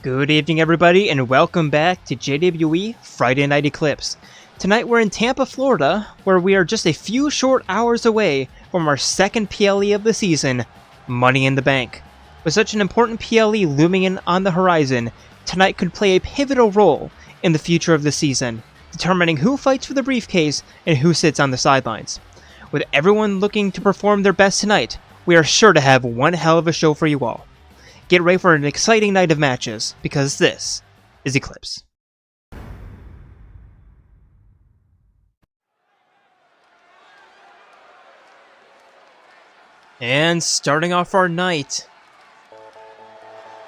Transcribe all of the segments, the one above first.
Good evening, everybody, and welcome back to JWE Friday Night Eclipse. Tonight we're in Tampa, Florida, where we are just a few short hours away from our second PLE of the season, Money in the Bank. With such an important PLE looming in on the horizon, tonight could play a pivotal role in the future of the season, determining who fights for the briefcase and who sits on the sidelines. With everyone looking to perform their best tonight, we are sure to have one hell of a show for you all. Get ready for an exciting night of matches, because this is Eclipse. And starting off our night,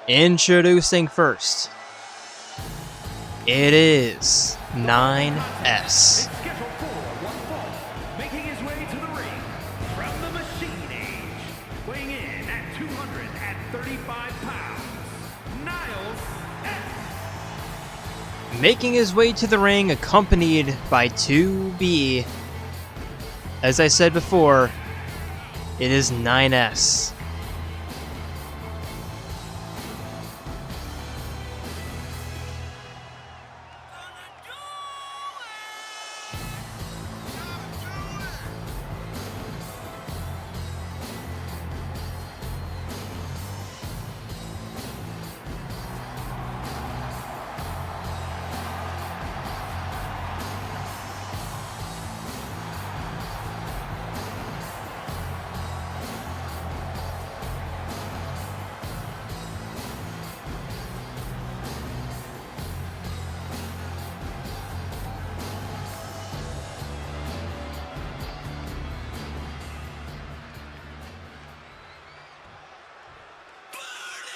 introducing first, it is 9S. Making his way to the ring, accompanied by 2B. As I said before, it is 9S.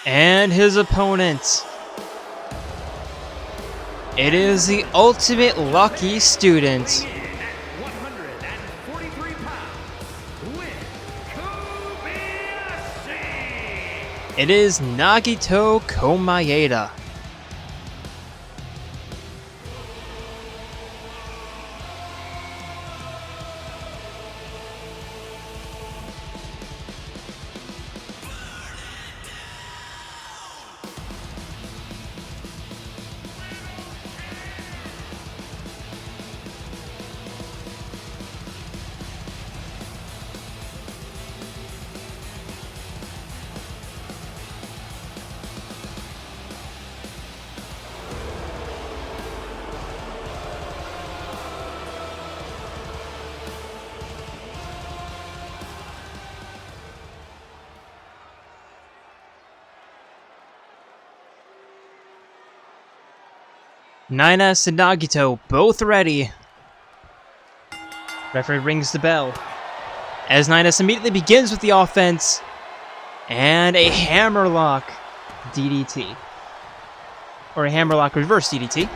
And his opponent, it is the ultimate lucky student. It is Nagito Komaeda. Nines and Nagito both ready. Referee rings the bell as Nines immediately begins with the offense and a hammerlock DDT. Or a hammerlock reverse DDT.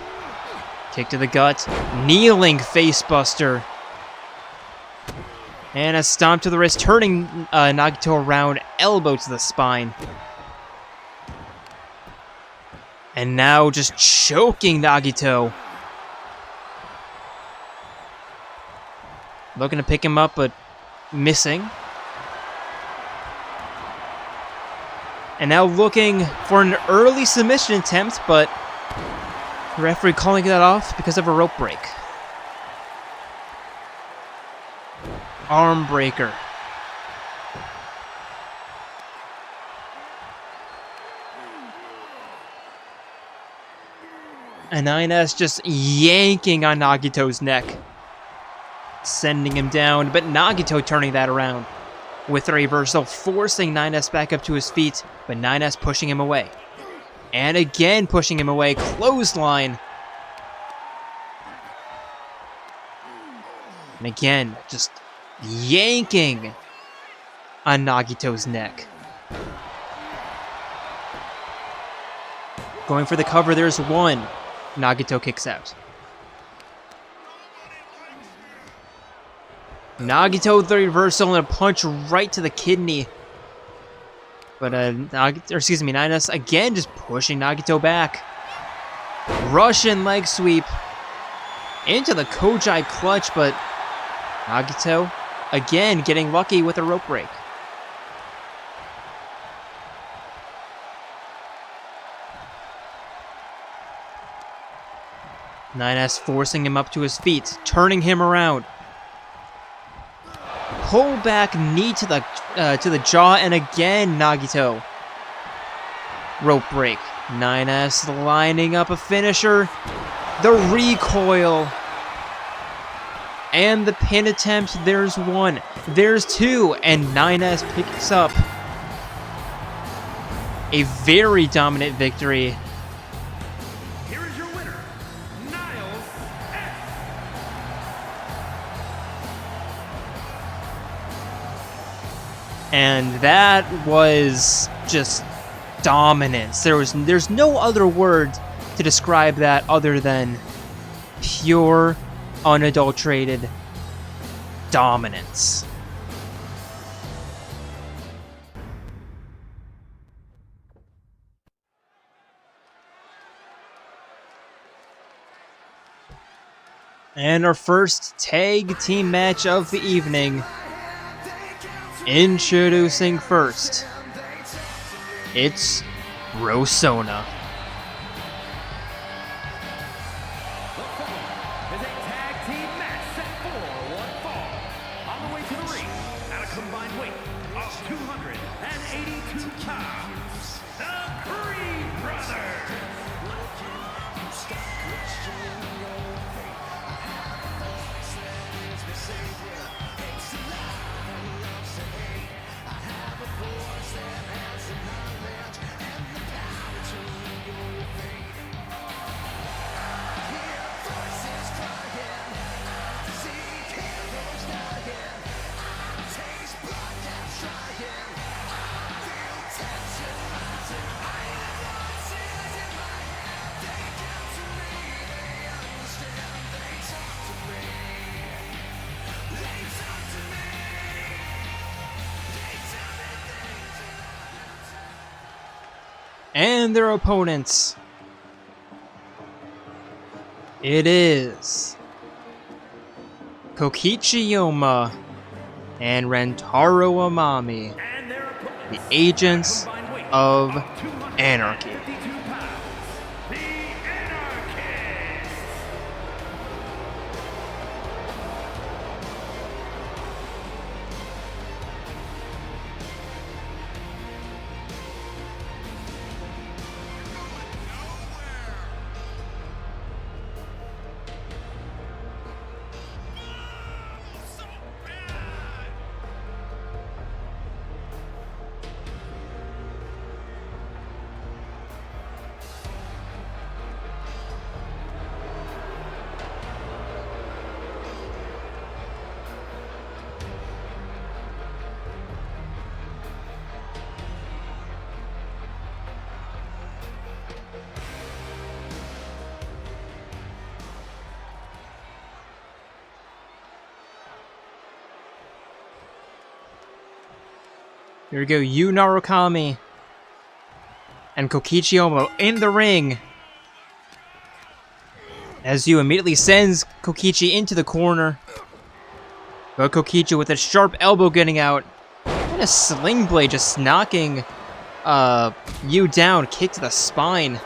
Kick to the gut, kneeling facebuster. And a stomp to the wrist, turning Nagito around, elbow to the spine. And now just choking Nagito. Looking to pick him up, but missing. And now looking for an early submission attempt, but the referee calling that off because of a rope break. Arm breaker. And 9S just yanking on Nagito's neck, sending him down, but Nagito turning that around with a reversal, forcing 9S back up to his feet, but 9S pushing him away. And again pushing him away, clothesline. And again, just yanking on Nagito's neck. Going for the cover, there's one. Nagito kicks out. Nagito the reversal and a punch right to the kidney. But 9S again just pushing Nagito back. Russian leg sweep into the Kojai clutch, but Nagito again getting lucky with a rope break. 9S forcing him up to his feet, turning him around. Pull back knee to the jaw, and again Nagito. Rope break. 9S lining up a finisher. The recoil. And the pin attempt. There's one. There's two. And 9S picks up a very dominant victory. Here is your winner, Niles S. And that was just dominance. There's no other word to describe that other than pure, unadulterated dominance. And our first tag team match of the evening. Introducing first, it's Brosona. Is a tag team match set for one fall. On the way to the ring, at a combined weight of 282 pounds, the Creed Brothers. And their opponents. It is Kokichi Yoma and Rentaro Amami, the agents of Anarchy. Here we go, Yu Narukami and Kokichi Yoma in the ring. As Yu immediately sends Kokichi into the corner. But Kokichi with a sharp elbow getting out. And a sling blade just knocking Yu down, kick to the spine.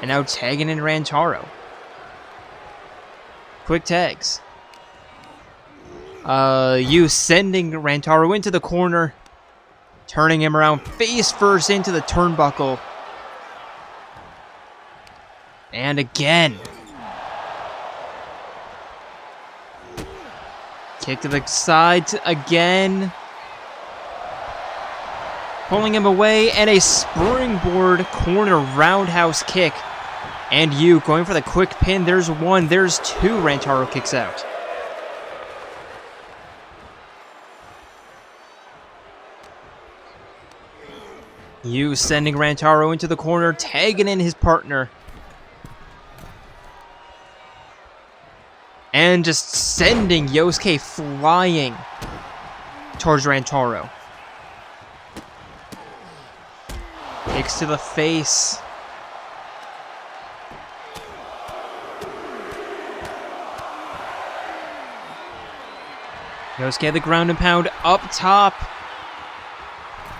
And now tagging in Rantaro. Quick tags. Yu sending Rantaro into the corner. Turning him around face first into the turnbuckle. And again. Kick to the side again. Pulling him away, and a springboard corner roundhouse kick. And Yu going for the quick pin. There's one, there's two. Rantaro kicks out. Yu sending Rantaro into the corner, tagging in his partner. And just sending Yosuke flying towards Rantaro. Kicks to the face. Yosuke the ground and pound up top.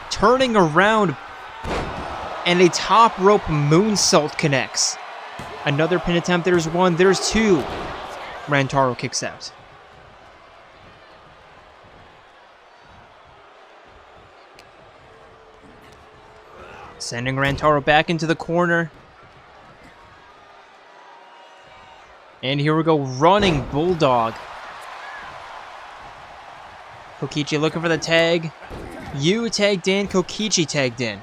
Turning around. And a top rope moonsault connects. Another pin attempt. There's one. There's two. Rantaro kicks out. Sending Rantaro back into the corner. And here we go, running Bulldog. Kokichi looking for the tag. Yu tagged in, Kokichi tagged in.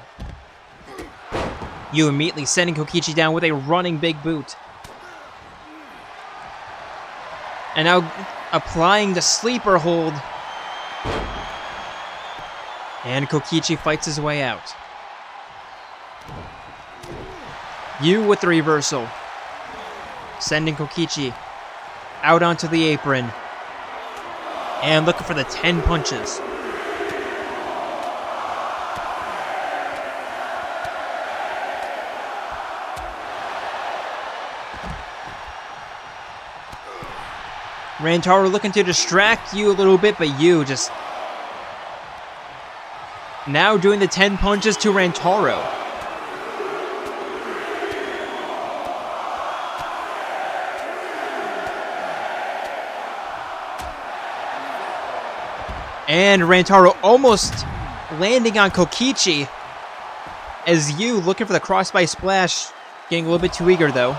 Yu immediately sending Kokichi down with a running big boot. And now applying the sleeper hold. And Kokichi fights his way out. Yu with the reversal. Sending Kokichi out onto the apron. And looking for the 10 punches. Rantaro looking to distract Yu a little bit, but Yu just now doing the 10 punches to Rantaro. And Rantaro almost landing on Kokichi as Yu looking for the crossbody splash, getting a little bit too eager though.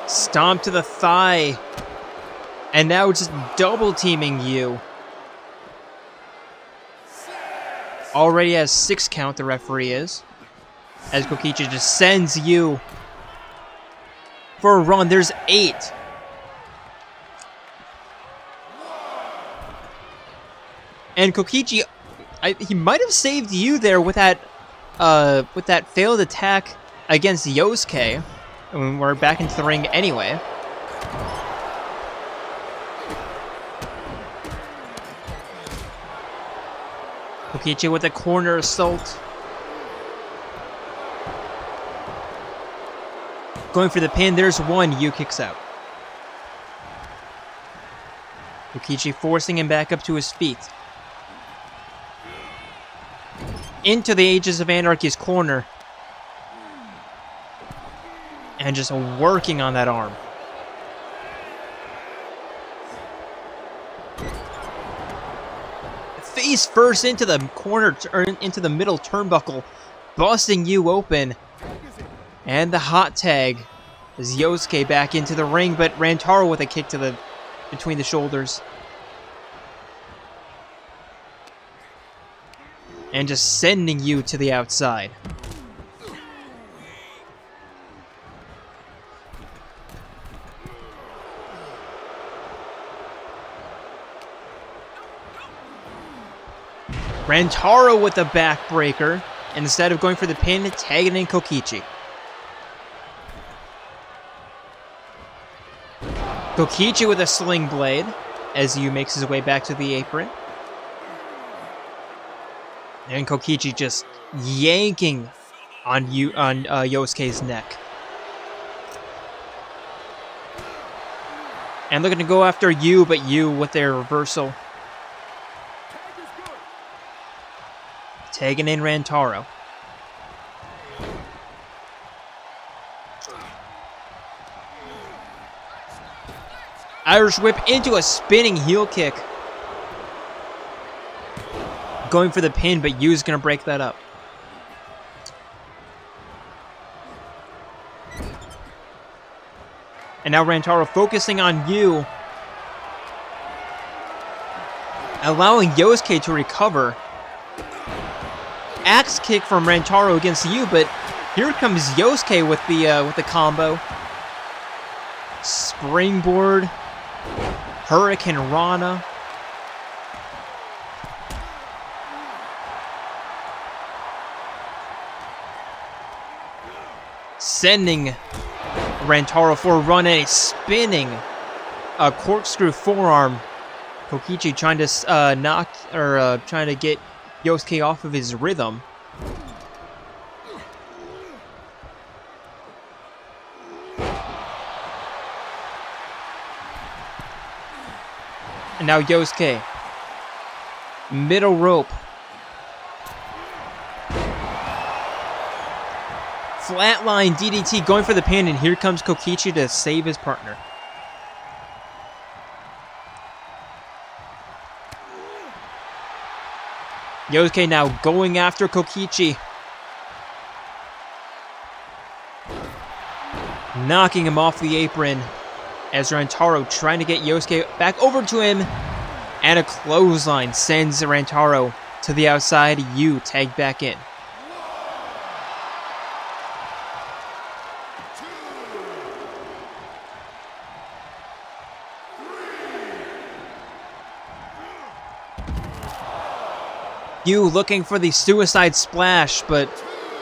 Stomp to the thigh. And now just double teaming Yu. Already has 6 count, the referee is. As Kokichi just sends Yu for a run. There's 8. And Kokichi, he might have saved Yu there with that failed attack against Yosuke. And we're back into the ring anyway. Kokichi with a corner assault. Going for the pin, there's one, Yu kicks out. Kokichi forcing him back up to his feet. Into the Ages of Anarchy's corner. And just working on that arm. Face first into the corner, into the middle turnbuckle, busting Yu open. And the hot tag as Yosuke back into the ring, but Rantaro with a kick to the between the shoulders. And just sending Yu to the outside. Rantaro with the backbreaker. Instead of going for the pin, tagging in Kokichi. Kokichi with a sling blade as Yu makes his way back to the apron. And Kokichi just yanking on Yosuke's neck. And looking to go after Yu, but Yu with their reversal. Tagging in Rantaro. Irish whip into a spinning heel kick. Going for the pin, but Yu's going to break that up. And now Rantaro focusing on Yu. Allowing Yosuke to recover. Axe kick from Rantaro against Yu, but here comes Yosuke with the combo. Springboard. Hurricane Rana. Sending Rantaro for a run and a spinning corkscrew forearm. Kokichi trying to trying to get Yosuke off of his rhythm. And Now Yosuke. Middle rope. Flatline DDT going for the pin, and here comes Kokichi to save his partner. Yosuke now going after Kokichi. Knocking him off the apron as Rantaro trying to get Yosuke back over to him. And a clothesline sends Rantaro to the outside. Yu tagged back in. Yu looking for the suicide splash, but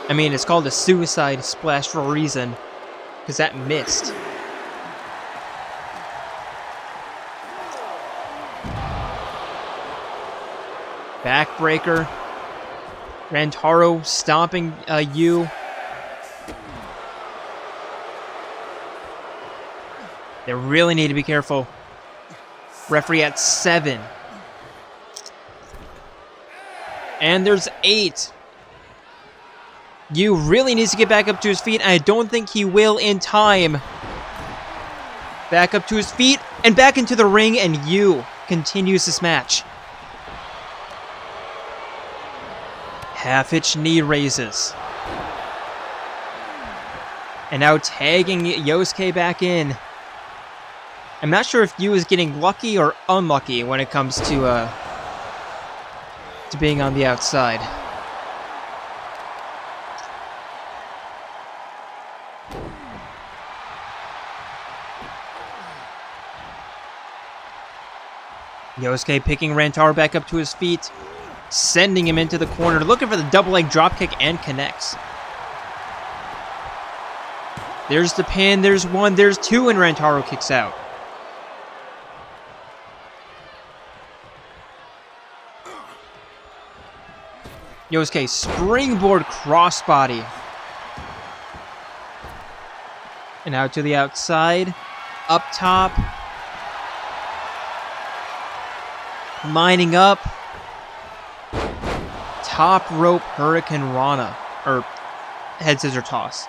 I mean, it's called a suicide splash for a reason, because that missed. Backbreaker. Rantaro stomping Yu. They really need to be careful. Referee at 7. And there's 8. Yu really needs to get back up to his feet. I don't think he will in time. Back up to his feet and back into the ring, and Yu continues this match. Half-hitch knee raises. And now tagging Yosuke back in. I'm not sure if Yu is getting lucky or unlucky when it comes to being on the outside. Yosuke picking Rantaro back up to his feet, sending him into the corner, looking for the double leg dropkick, and connects. There's the pin, there's 1, there's 2, and Rantaro kicks out. Yosuke springboard crossbody. And out to the outside, up top. Lining up. Top rope Hurricane Rana, or head scissor toss.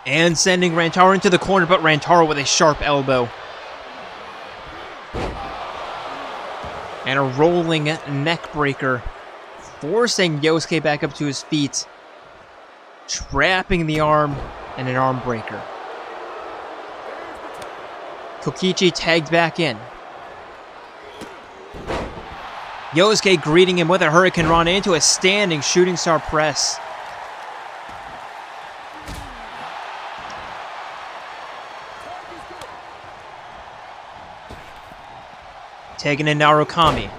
And sending Rantaro into the corner, but Rantaro with a sharp elbow. And a rolling neck breaker, forcing Yosuke back up to his feet, trapping the arm, and an arm breaker. Kokichi tagged back in. Yosuke greeting him with a Hurricane Rana into a standing shooting star press. Taking in Narukami.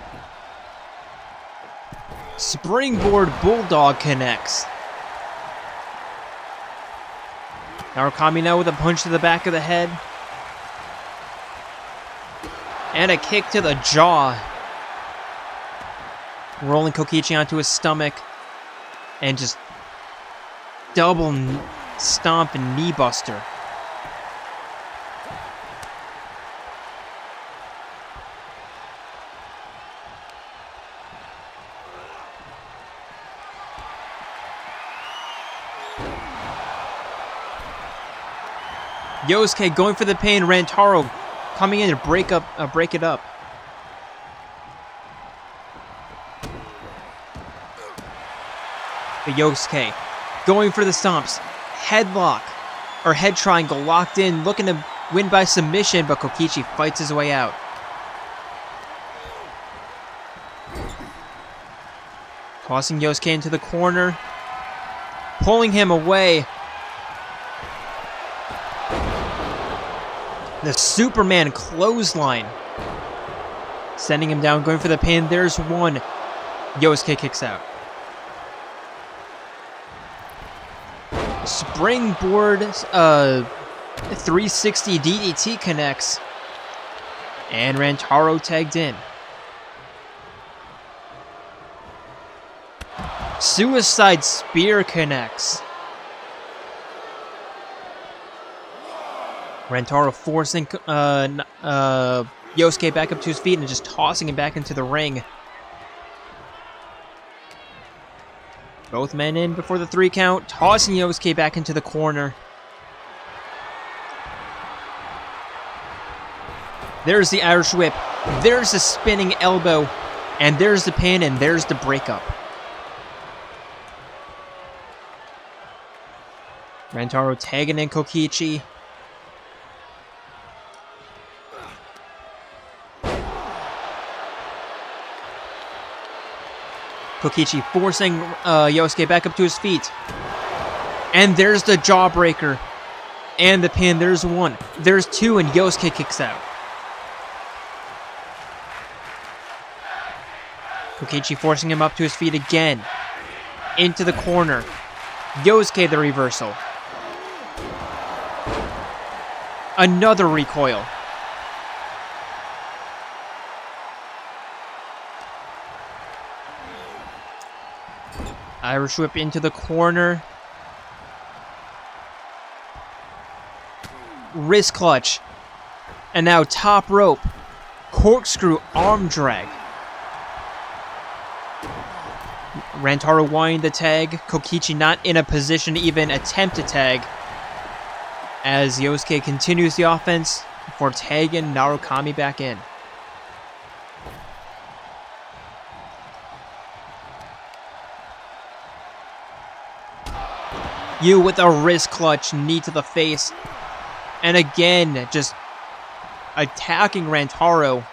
Springboard Bulldog connects. Narukami now with a punch to the back of the head. And a kick to the jaw. Rolling Kokichi onto his stomach. And just double stomp and knee buster. Yosuke going for the pin. Rantaro coming in to break it up. But Yosuke going for the stomps. Headlock, or head triangle locked in, looking to win by submission, but Kokichi fights his way out. Tossing Yosuke into the corner. Pulling him away. The Superman clothesline. Sending him down, going for the pin. There's 1. Yosuke kicks out. Springboard 360 DDT connects. And Rantaro tagged in. Suicide Spear connects. Rantaro forcing Yosuke back up to his feet and just tossing him back into the ring. Both men in before the 3 count, tossing Yosuke back into the corner. There's the Irish whip, there's the spinning elbow, and there's the pin, and there's the breakup. Rantaro tagging in Kokichi. Kokichi forcing Yosuke back up to his feet. And there's the jawbreaker. And the pin, there's 1. There's 2, and Yosuke kicks out. Kokichi forcing him up to his feet again. Into the corner. Yosuke the reversal. Another recoil. Irish whip into the corner. Wrist clutch. And now top rope. Corkscrew arm drag. Rantaro wanting the tag. Kokichi not in a position to even attempt a tag. As Yosuke continues the offense before tagging Narukami back in. You with a wrist clutch, knee to the face. And again, just attacking Rantaro.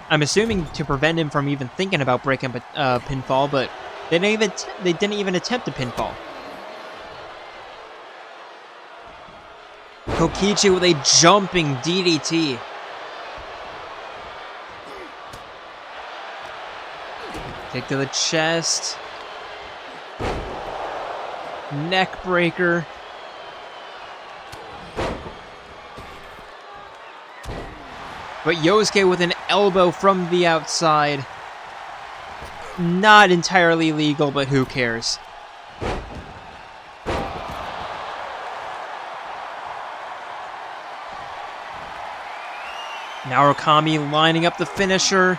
I'm assuming to prevent him from even thinking about breaking pinfall, but they didn't even attempt a pinfall. Kokichi with a jumping DDT. Kick to the chest. Neck breaker. But Yosuke with an elbow from the outside. Not entirely legal, but who cares? Narukami lining up the finisher.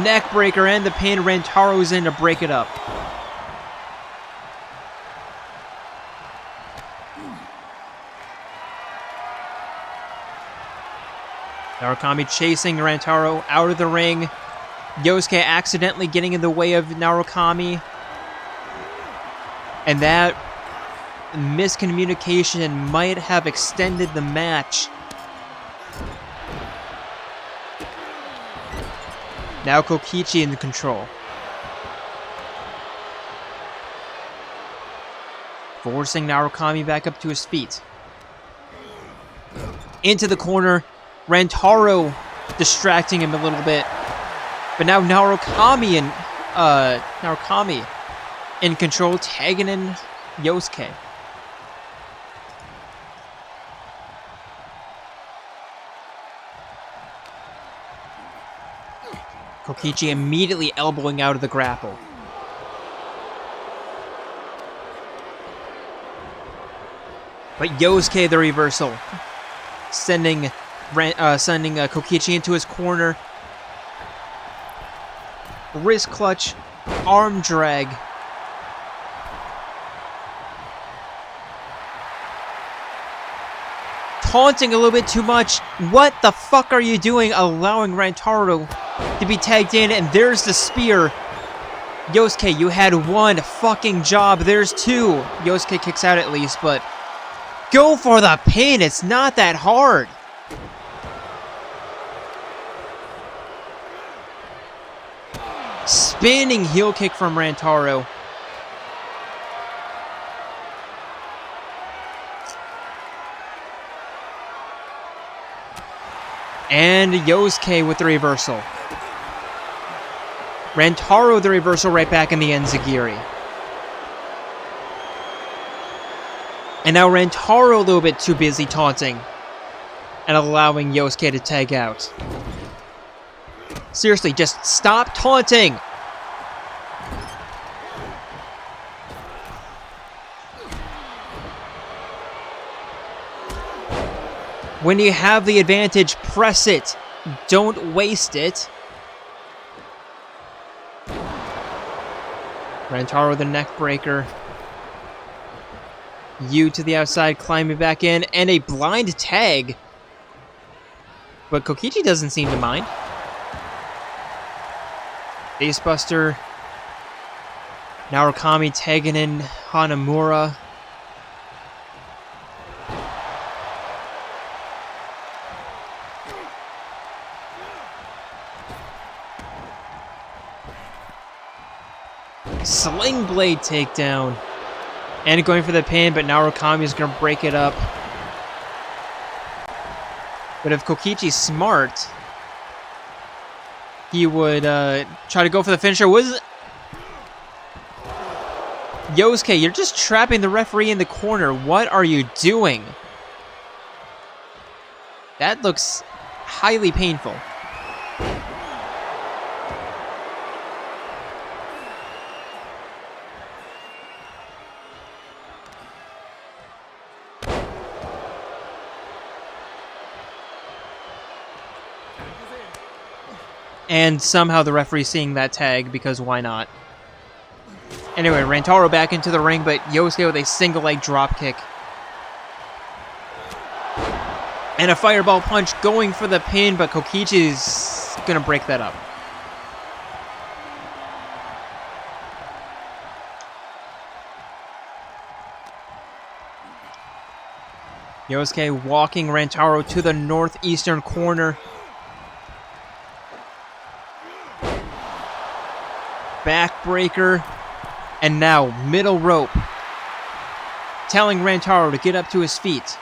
Neck breaker and the pin. Rantaro's in to break it up. Narukami chasing Rantaro out of the ring. Yosuke accidentally getting in the way of Narukami. And that miscommunication might have extended the match. Now Kokichi in control. Forcing Narukami back up to his feet. Into the corner. Rantaro distracting him a little bit. But now Narukami in control, tagging in Yosuke. Kokichi immediately elbowing out of the grapple. But Yosuke the reversal. Sending Kokichi into his corner. Wrist clutch. Arm drag. Taunting a little bit too much. What the fuck are you doing allowing Rantaro to be tagged in? And there's the spear. Yosuke, you had one fucking job. There's 2. Yosuke kicks out at least, but go for the pin. It's not that hard. Spinning heel kick from Rantaro. And Yosuke with the reversal. Rantaro the reversal right back in the enziguri. And now Rantaro a little bit too busy taunting and allowing Yosuke to tag out. Seriously, just stop taunting! When you have the advantage, press it. Don't waste it. Rantaro the neck breaker. You to the outside, climbing back in, and a blind tag. But Kokichi doesn't seem to mind. Facebuster. Narukami tagging in Hanamura. Sling Blade takedown. And going for the pin, but Narukami is going to break it up. But if Kokichi's smart, he would try to go for the finisher. Yosuke, you're just trapping the referee in the corner. What are you doing? That looks highly painful. And somehow the referee's seeing that tag, because why not? Anyway, Rantaro back into the ring, but Yosuke with a single leg drop kick. And a fireball punch going for the pin, but Kokichi's gonna break that up. Yosuke walking Rantaro to the northeastern corner. Backbreaker, and now middle rope, telling Rantaro to get up to his feet.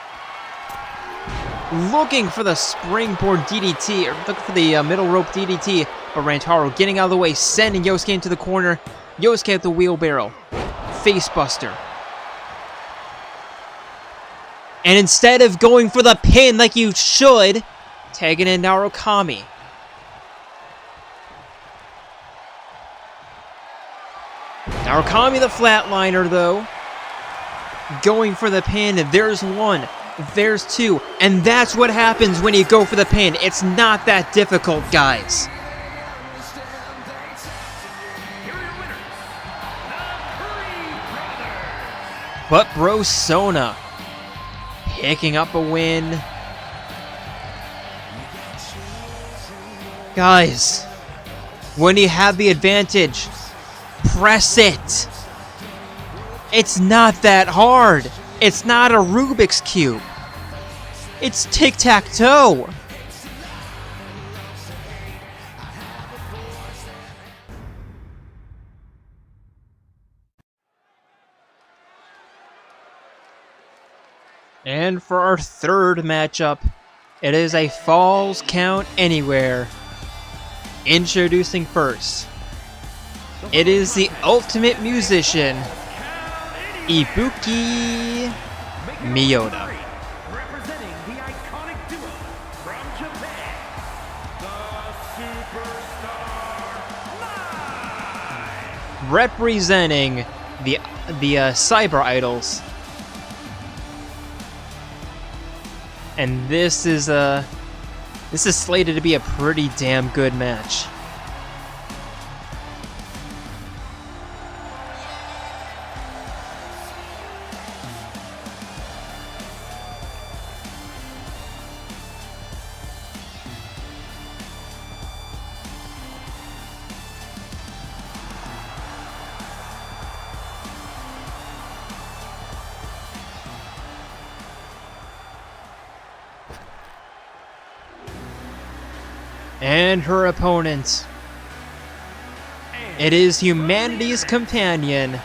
Looking for the springboard DDT, or looking for the middle rope DDT, but Rantaro getting out of the way, sending Yosuke into the corner. Yosuke at the wheelbarrow, facebuster. And instead of going for the pin like you should, tagging in Narukami. Narukami the flatliner, though. Going for the pin. There's one. There's two. And that's what happens when you go for the pin. It's not that difficult, guys. But Brosona picking up a win. Guys, when you have the advantage, press it. It's not that hard. It's not a Rubik's Cube. It's tic-tac-toe. And for our third matchup, it is a Falls Count Anywhere. Introducing first, it is the Ultimate Musician, Ibuki Mioda. Representing the iconic duo from Japan, the Superstar Live. Representing the Cyber Idols. And this is slated to be a pretty damn good match. And her opponent, it is humanity's companion.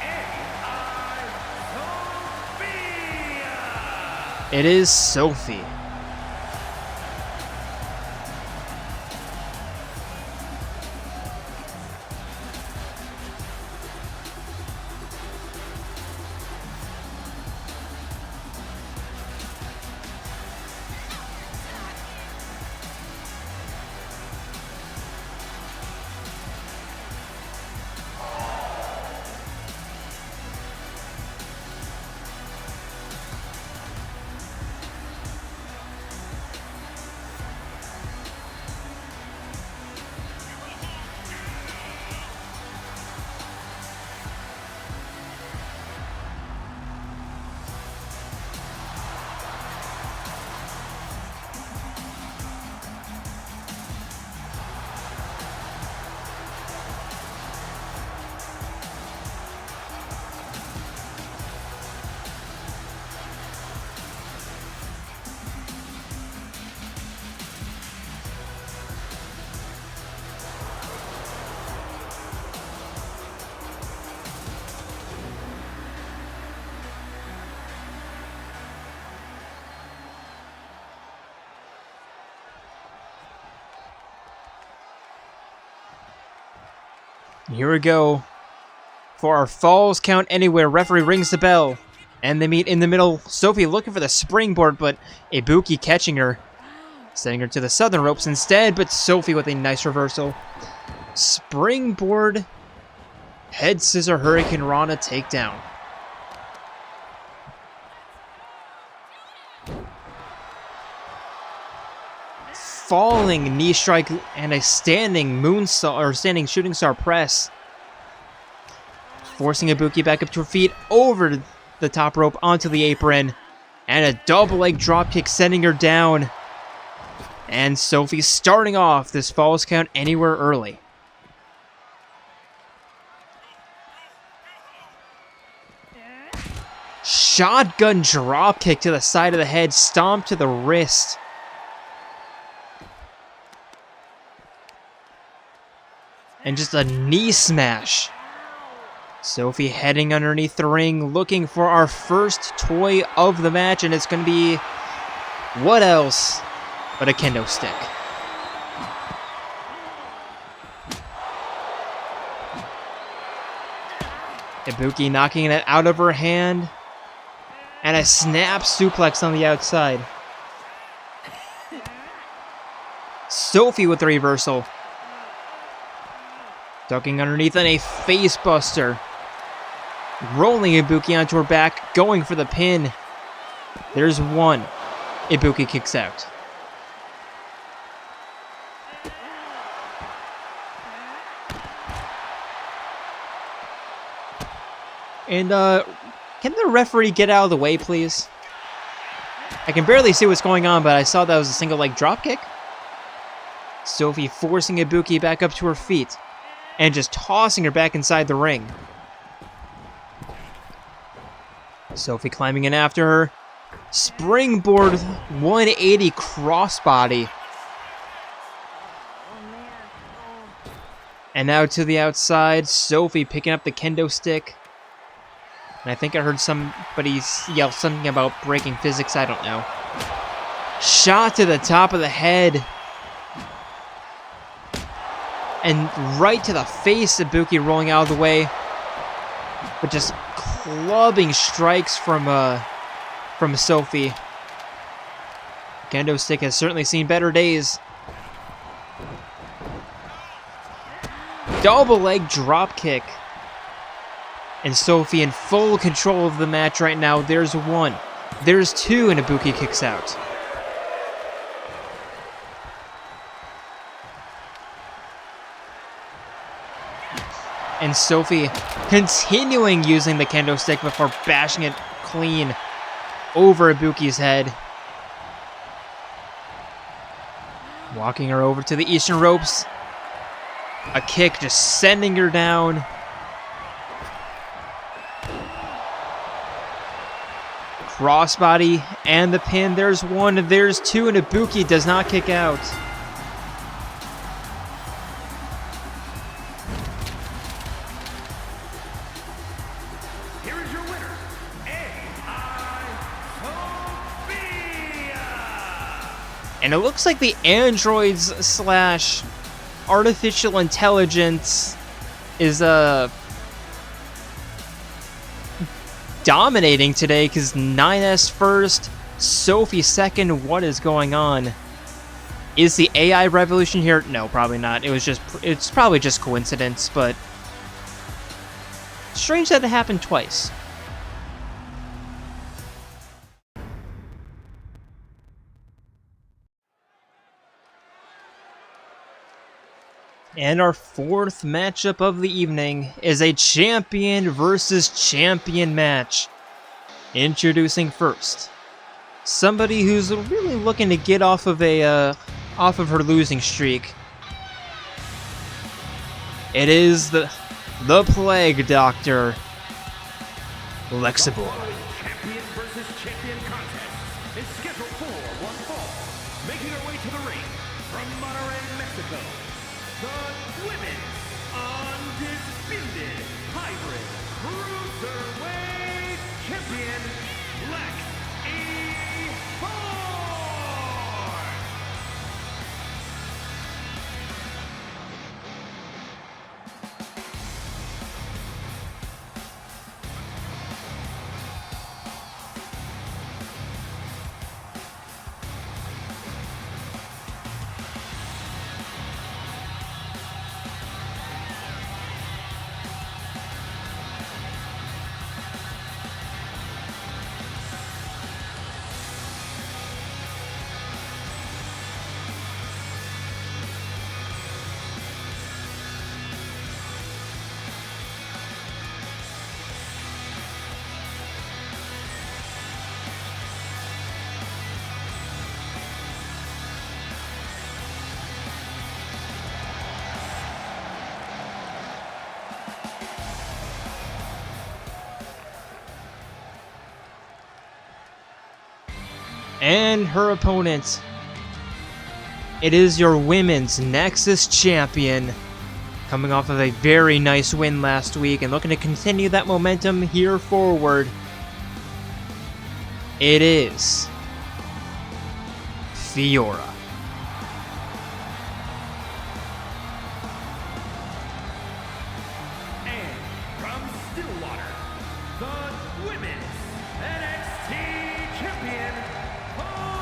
It is Sophie. Here we go. For our falls count anywhere, referee rings the bell. And they meet in the middle. Sophie looking for the springboard, but Ibuki catching her. Sending her to the southern ropes instead, but Sophie with a nice reversal. Springboard. Head scissor Hurricane Rana takedown. Falling knee strike and a standing moonsault or standing shooting star press. Forcing Ibuki back up to her feet over the top rope onto the apron. And a double leg dropkick sending her down. And Sophie starting off this falls count anywhere early. Shotgun dropkick to the side of the head, stomp to the wrist. And just a knee smash. Sophie heading underneath the ring, looking for our first toy of the match, and it's going to be what else but a kendo stick. Ibuki knocking it out of her hand, and a snap suplex on the outside. Sophie with the reversal. Ducking underneath and a face buster. Rolling Ibuki onto her back, going for the pin. There's one. Ibuki kicks out. And, can the referee get out of the way, please? I can barely see what's going on, but I saw that was a single leg dropkick. Sophie forcing Ibuki back up to her feet. And just tossing her back inside the ring. Sophie climbing in after her. Springboard 180 crossbody. And now to the outside. Sophie picking up the kendo stick. And I think I heard somebody yell something about breaking physics. I don't know. Shot to the top of the head. And right to the face, Ibuki rolling out of the way. But just clubbing strikes from Sophie. Kendo stick has certainly seen better days. Double leg drop kick. And Sophie in full control of the match right now. There's one. There's two, and Ibuki kicks out. And Sophie continuing using the kendo stick before bashing it clean over Ibuki's head. Walking her over to the Eastern ropes. A kick just sending her down. Crossbody and the pin. There's one, there's two, and Ibuki does not kick out. And it looks like the androids / artificial intelligence is dominating today, because 9S first, Sophie second. What is going on? Is the AI revolution here? No, probably not. It's probably just coincidence, but strange that it happened twice. And our fourth matchup of the evening is a champion versus champion match. Introducing first, somebody who's really looking to get off of her losing streak. It is the Plague Doctor, Lexibor. Champion versus champion contest is scheduled for one fall. Making her way to the ring from Monterrey, Mexico, the women's undisputed hybrid cruiserweight champion, Lexibor. And her opponent. It is your women's Nexus champion. Coming off of a very nice win last week and looking to continue that momentum here forward. It is Fiora. And from Stillwater, the Women's NXT Champion, Komaeda.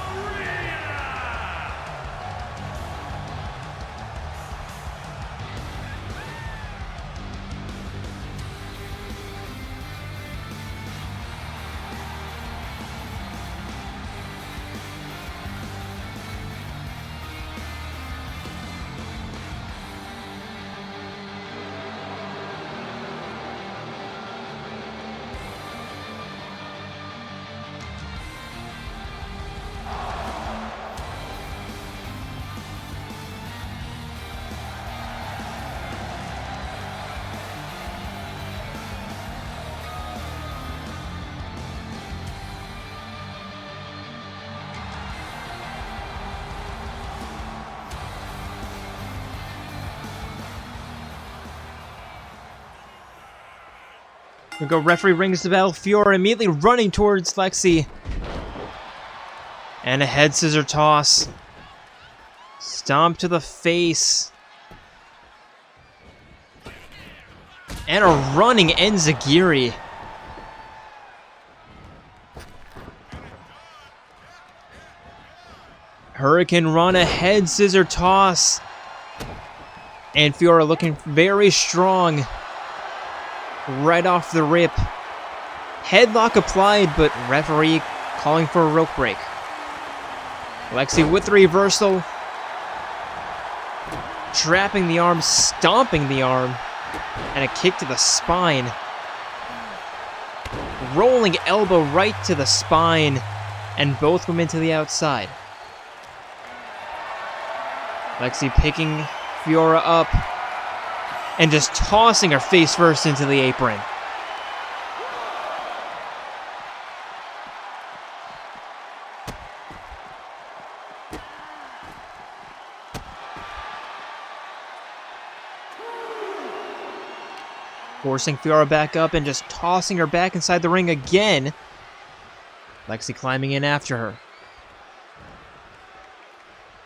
We go, referee rings the bell. Fiora immediately running towards Lexi. And a head scissor toss. Stomp to the face. And a running enziguri. Hurricane Run, a head scissor toss. And Fiora looking very strong. Right off the rip. Headlock applied, but referee calling for a rope break. Lexi with the reversal. Trapping the arm, stomping the arm. And a kick to the spine. Rolling elbow right to the spine. And both women to the outside. Lexi picking Fiora up. And just tossing her face first into the apron. Forcing Fiora back up and just tossing her back inside the ring again. Lexi climbing in after her.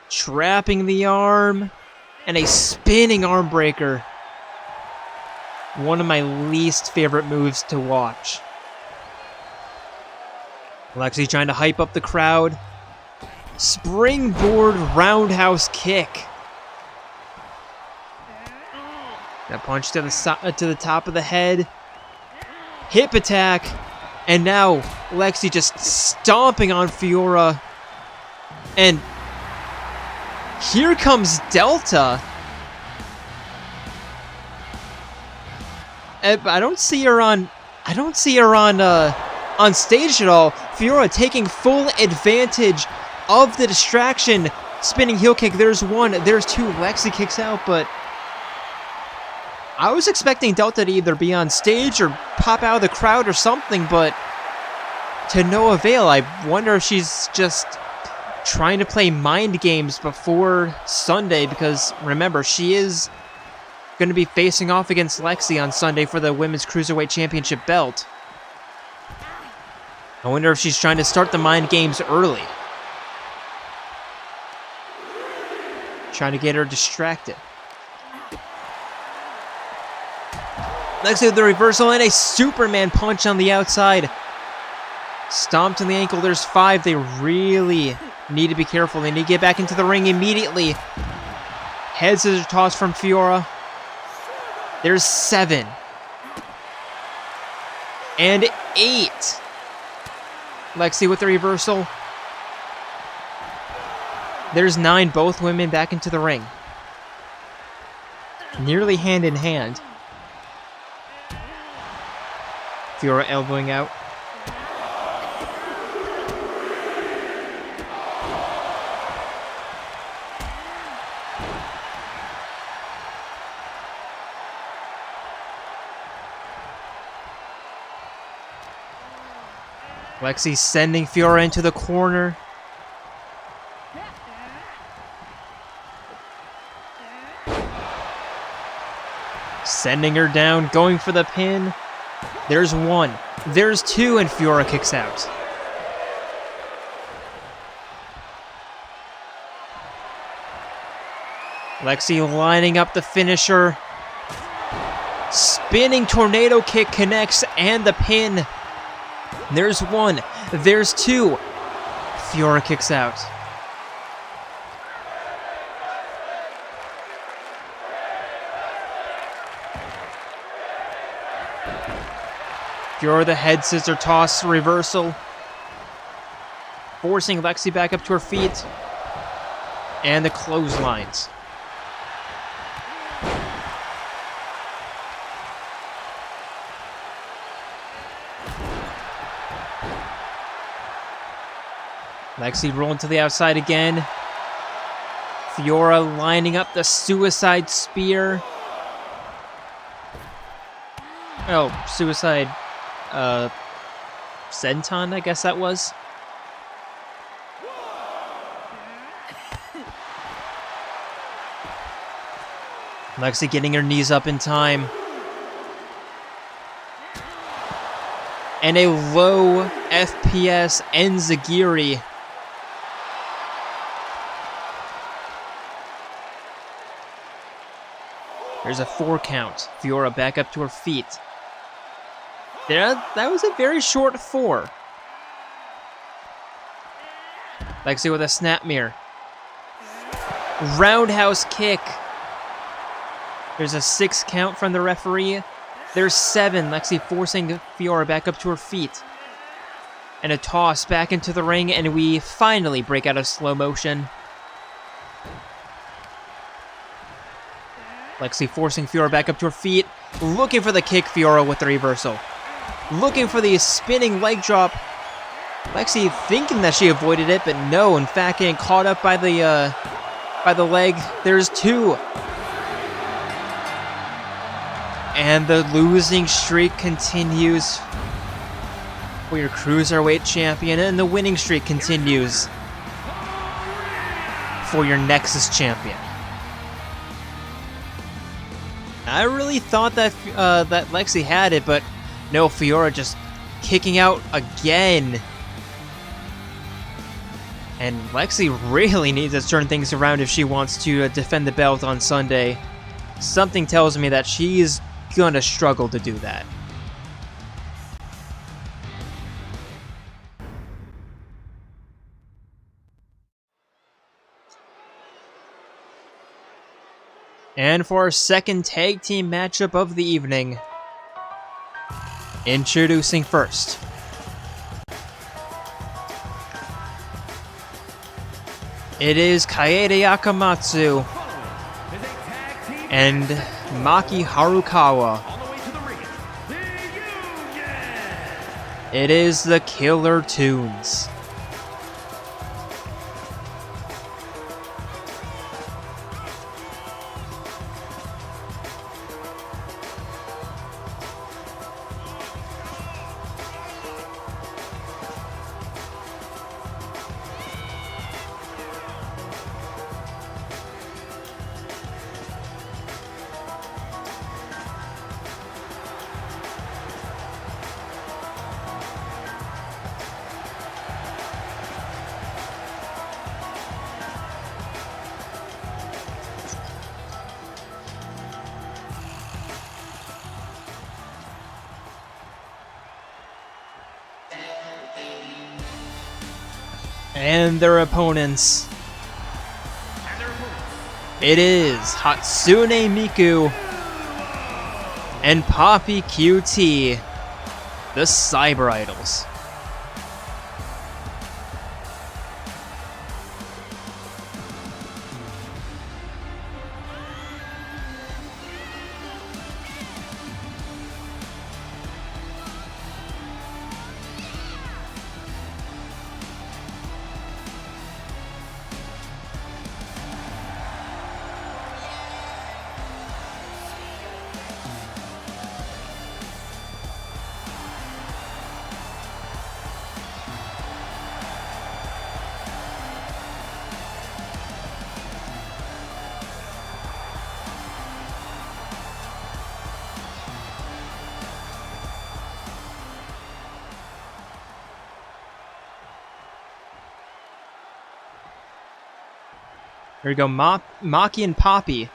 Trapping the arm. And a spinning arm breaker. One of my least favorite moves to watch. Lexi trying to hype up the crowd. Springboard roundhouse kick. That punch to the top of the head. Hip attack. And now Lexi just stomping on Fiora. And here comes Delta. I don't see her on stage at all. Fiora taking full advantage of the distraction. Spinning heel kick. There's one. There's two. Lexi kicks out, but I was expecting Delta to either be on stage or pop out of the crowd or something, but to no avail. I wonder if she's just trying to play mind games before Sunday, because remember, she is going to be facing off against Lexi on Sunday for the Women's Cruiserweight Championship belt. I wonder if she's trying to start the mind games early. Trying to get her distracted. Lexi with the reversal and a Superman punch on the outside. Stomped on the ankle. There's 5. They really need to be careful. They need to get back into the ring immediately. Head scissor toss from Fiora. There's 7. And 8. Lexi with the reversal. There's 9. Both women back into the ring. Nearly hand in hand. Fiora elbowing out. Lexi sending Fiora into the corner. Sending her down, going for the pin. There's one. There's two, and Fiora kicks out. Lexi lining up the finisher. Spinning tornado kick connects, and the pin. There's one. There's two. Fiora kicks out. Fiora the head scissor toss reversal. Forcing Lexi back up to her feet. And the clotheslines. Lexi rolling to the outside again. Fiora lining up the suicide spear. Oh, suicide senton, I guess that was. Lexi getting her knees up in time. And a low FPS enzigiri. There's a 4 count. Fiora back up to her feet. That was a very short 4. Lexi with a snap mirror. Roundhouse kick. There's a 6 count from the referee. There's 7. Lexi forcing Fiora back up to her feet. And a toss back into the ring, and we finally break out of slow motion. Lexi forcing Fiora back up to her feet. Looking for the kick, Fiora with the reversal. Looking for the spinning leg drop. Lexi thinking that she avoided it, but no, in fact, getting caught up by the leg. There's 2. And the losing streak continues for your Cruiserweight champion, and the winning streak continues for your Nexus champion. I really thought that that Lexi had it, but no, Fiora just kicking out again. And Lexi really needs to turn things around if she wants to defend the belt on Sunday. Something tells me that she's gonna struggle to do that. And for our second tag team matchup of the evening, introducing first, it is Kaede Akamatsu and Maki Harukawa. It is the Killer Tunes. And their opponents. It is Hatsune Miku and Poppy QT, the Cyber Idols. Here we go, Maki and Poppy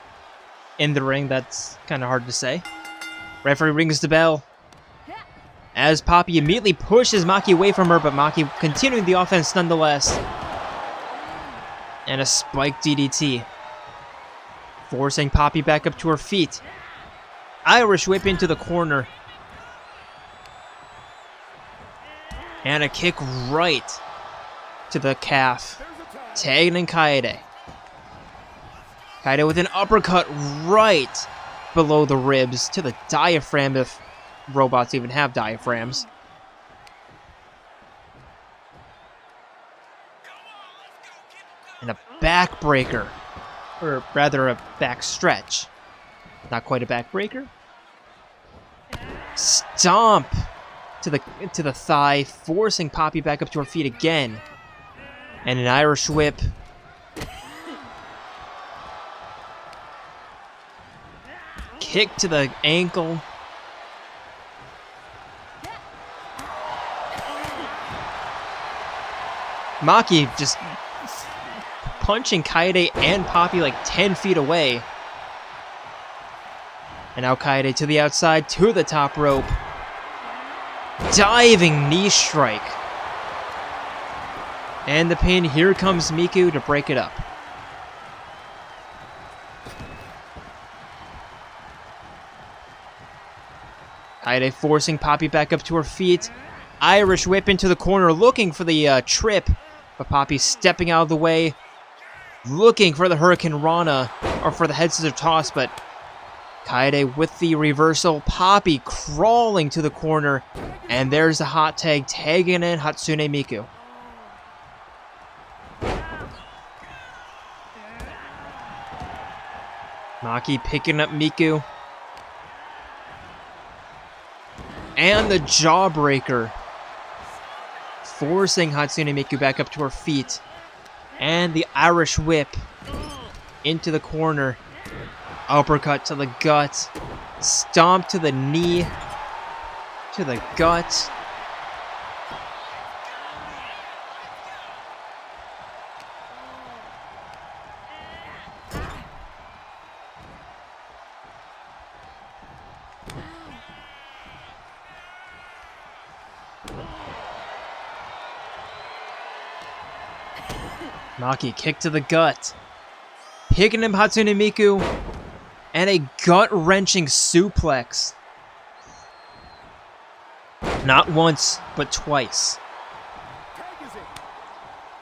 in the ring. That's kind of hard to say. Referee rings the bell. As Poppy immediately pushes Maki away from her, but Maki continuing the offense nonetheless. And a spike DDT. Forcing Poppy back up to her feet. Irish whip into the corner. And a kick right to the calf. Tagging in Komaeda. Komaeda with an uppercut right below the ribs to the diaphragm, if robots even have diaphragms. And a backbreaker. Or rather a back stretch. Not quite a backbreaker. Stomp to the thigh, forcing Poppy back up to her feet again. And an Irish whip. Kick to the ankle. Maki just punching Komaeda and Poppy like 10 feet away. And now Komaeda to the outside, to the top rope. Diving knee strike. And the pin. Here comes Miku to break it up. Komaeda forcing Poppy back up to her feet. Irish whip into the corner, looking for the trip. But Poppy stepping out of the way. Looking for the Hurricane Rana, or for the head scissor toss, but Komaeda with the reversal. Poppy crawling to the corner. And there's a hot tag, tagging in Hatsune Miku. Maki picking up Miku. And the jawbreaker. Forcing Hatsune Miku back up to her feet. And the Irish whip into the corner. Uppercut to the gut. Stomp to the knee. To the gut. Maki kick to the gut. Picking him Hatsune Miku. And a gut-wrenching suplex. Not once, but twice.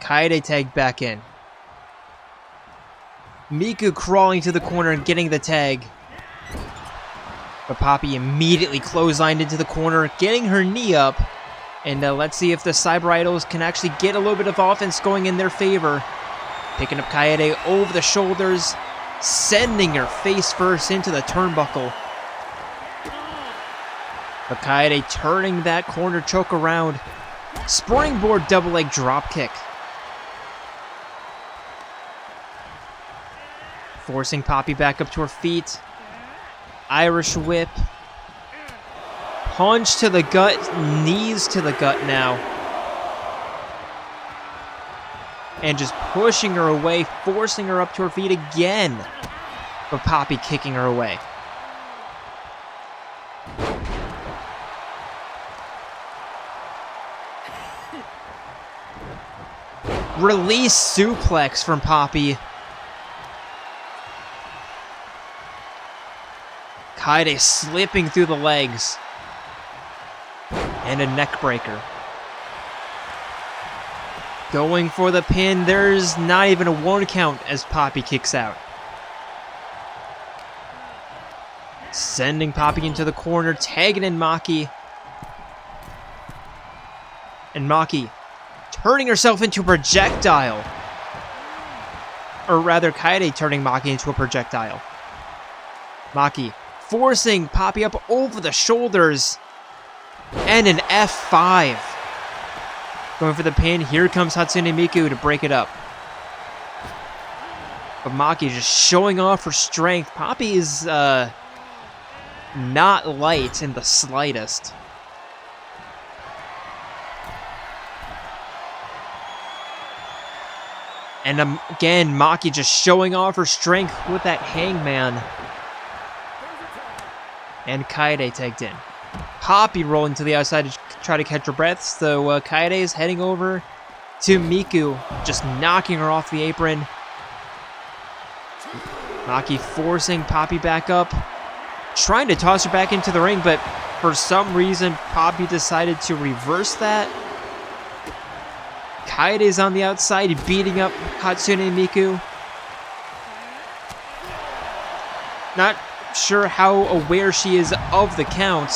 Komaeda tagged back in. Miku crawling to the corner and getting the tag. But Poppy immediately clotheslined into the corner, getting her knee up. And let's see if the Cyber Idols can actually get a little bit of offense going in their favor. Picking up Komaeda over the shoulders, sending her face first into the turnbuckle. But Komaeda turning that corner choke around. Springboard double leg drop kick. Forcing Poppy back up to her feet. Irish whip. Punch to the gut, knees to the gut now. And just pushing her away, forcing her up to her feet again. But Poppy kicking her away. Release suplex from Poppy. Komaeda slipping through the legs. And a neck breaker. Going for the pin. There's not even a 1 count as Poppy kicks out. Sending Poppy into the corner, tagging in Maki. And Maki turning herself into a projectile. Or rather, Komaeda turning Maki into a projectile. Maki forcing Poppy up over the shoulders. And an F5. Going for the pin. Here comes Hatsune Miku to break it up. But Maki just showing off her strength. Poppy is not light in the slightest. And again, Maki just showing off her strength with that hangman. And Kaede tagged in. Poppy rolling to the outside to try to catch her breath. So Kaede is heading over to Miku, just knocking her off the apron. Maki forcing Poppy back up, trying to toss her back into the ring, but for some reason, Poppy decided to reverse that. Kaede is on the outside, beating up Hatsune Miku. Not sure how aware she is of the count.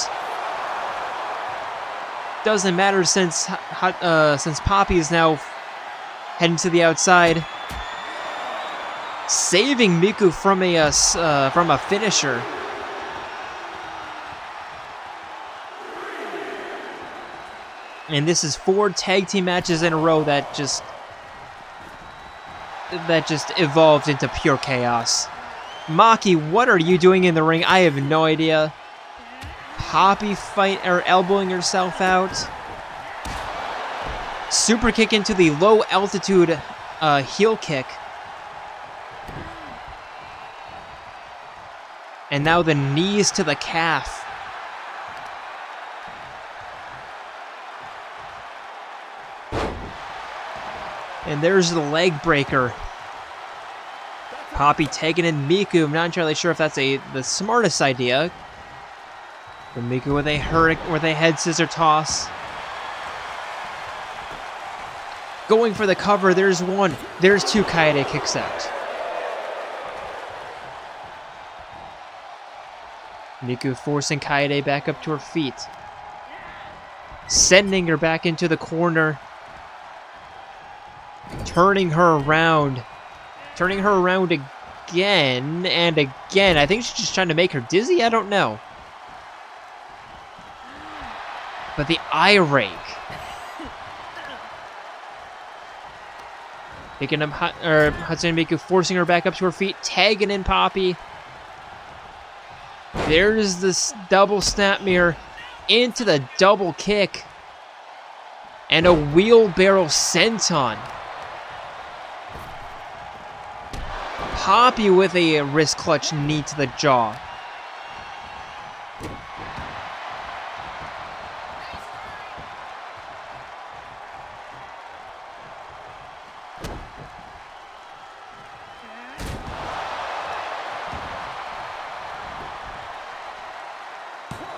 Doesn't matter since Poppy is now heading to the outside, saving Miku from a finisher. And this is 4 tag team matches in a row that just evolved into pure chaos. Maki, what are you doing in the ring? I have no idea. Poppy elbowing herself out. Super kick into the low altitude heel kick. And now the knees to the calf. And there's the leg breaker. Poppy taking in Miku. I'm not entirely sure if that's the smartest idea. But Miku with a head scissor toss. Going for the cover. There's one. There's 2. Kaede kicks out. Miku forcing Kaede back up to her feet. Sending her back into the corner. Turning her around. Turning her around again and again. I think she's just trying to make her dizzy. I don't know. But the eye rake. Picking up Hatsune Miku, forcing her back up to her feet. Tagging in Poppy. There's this double snap mirror into the double kick. And a wheelbarrow senton. Poppy with a wrist clutch knee to the jaw.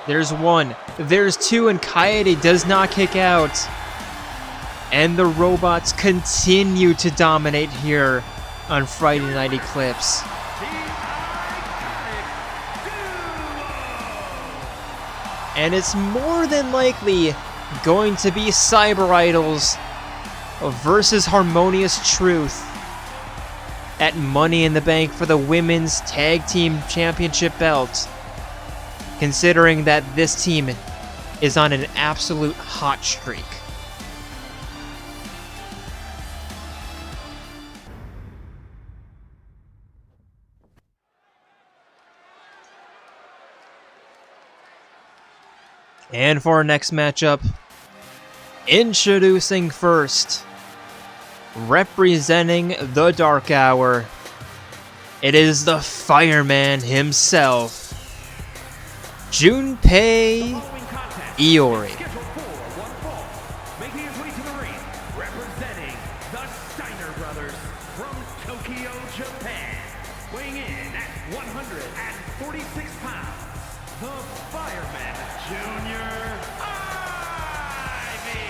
There's 1. There's 2, and Kaede does not kick out. And the robots continue to dominate here on Friday Night Eclipse. And it's more than likely going to be Cyber Idols versus Harmonious Truth at Money in the Bank for the Women's Tag Team Championship belt. Considering that this team is on an absolute hot streak. And for our next matchup, introducing first, representing the Dark Hour, it is the Fireman himself, Junpei Iori. Making his way to the ring, representing the Steiner Brothers from Tokyo, Japan. Weighing in at 146 pounds, the Fireman Junior Ivy.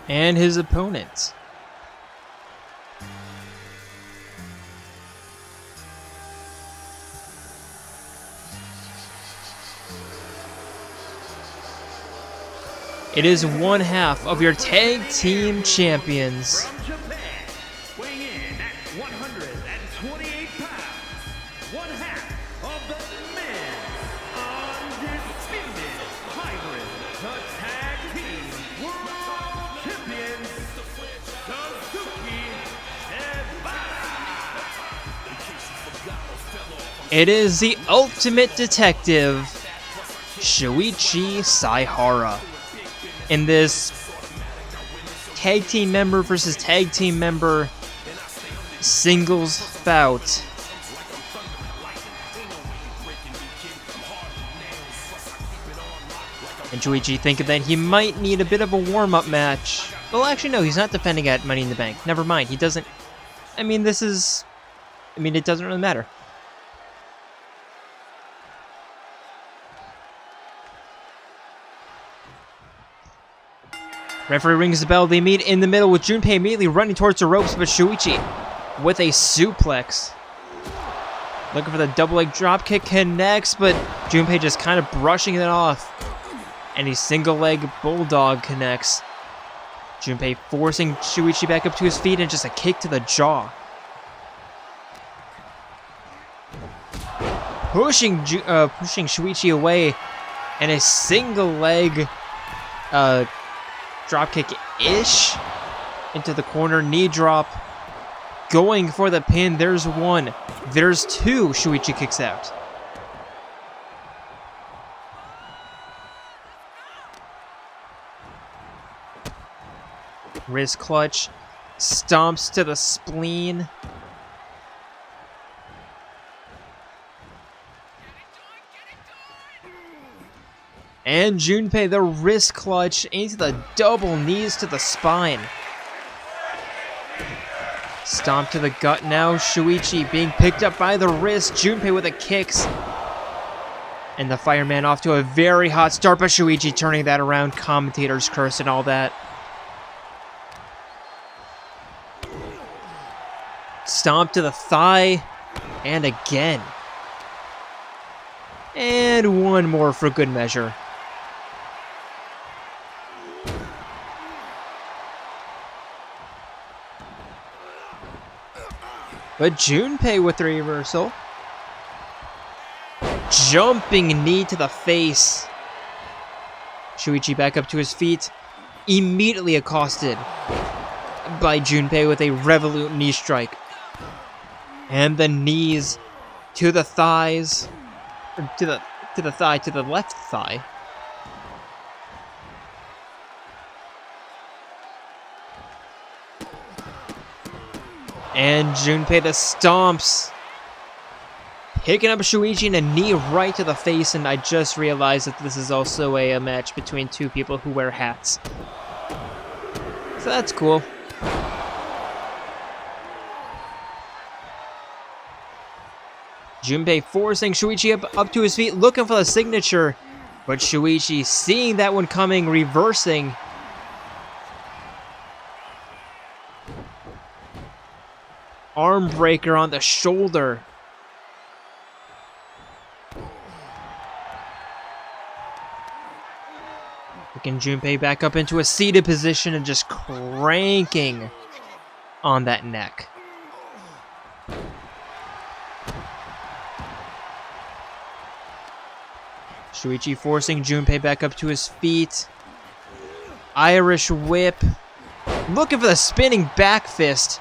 And his opponent. It is one half of your tag team champions. From Japan, weighing in at 128 pounds, of the men's undisputed hybrid, the tag team world champions, Suzuki and It is the ultimate detective, Shuichi Saihara, in this tag team member versus tag team member singles bout. And Shuichi thinking that he might need a bit of a warm-up match. Well, actually, no, he's not defending at Money in the Bank. Never mind, he doesn't... it doesn't really matter. Referee rings the bell. They meet in the middle with Junpei immediately running towards the ropes, but Shuichi with a suplex. Looking for the double leg dropkick, connects, but Junpei just kind of brushing it off. And a single leg bulldog connects. Junpei forcing Shuichi back up to his feet and just a kick to the jaw. Pushing Shuichi away, and a single leg dropkick-ish into the corner, knee drop, going for the pin. There's one, there's two. Shuichi kicks out. Wrist clutch, stomps to the spleen. And Junpei, the wrist clutch into the double knees to the spine. Stomp to the gut now. Shuichi being picked up by the wrist. Junpei with the kicks. And the fireman off to a very hot start, but Shuichi turning that around. Commentators curse and all that. Stomp to the thigh. And again. And one more for good measure. But Junpei with the reversal. Jumping knee to the face. Shuichi back up to his feet. Immediately accosted by Junpei with a revolute knee strike. And the knees to the thighs. Or to the left thigh. And Junpei the stomps. Picking up Shuichi and a knee right to the face, and I just realized that this is also a match between two people who wear hats. So that's cool. Junpei forcing Shuichi up to his feet, looking for the signature. But Shuichi seeing that one coming, reversing. Arm breaker on the shoulder. Picking Junpei back up into a seated position and just cranking on that neck. Shuichi forcing Junpei back up to his feet. Irish whip. Looking for the spinning back fist.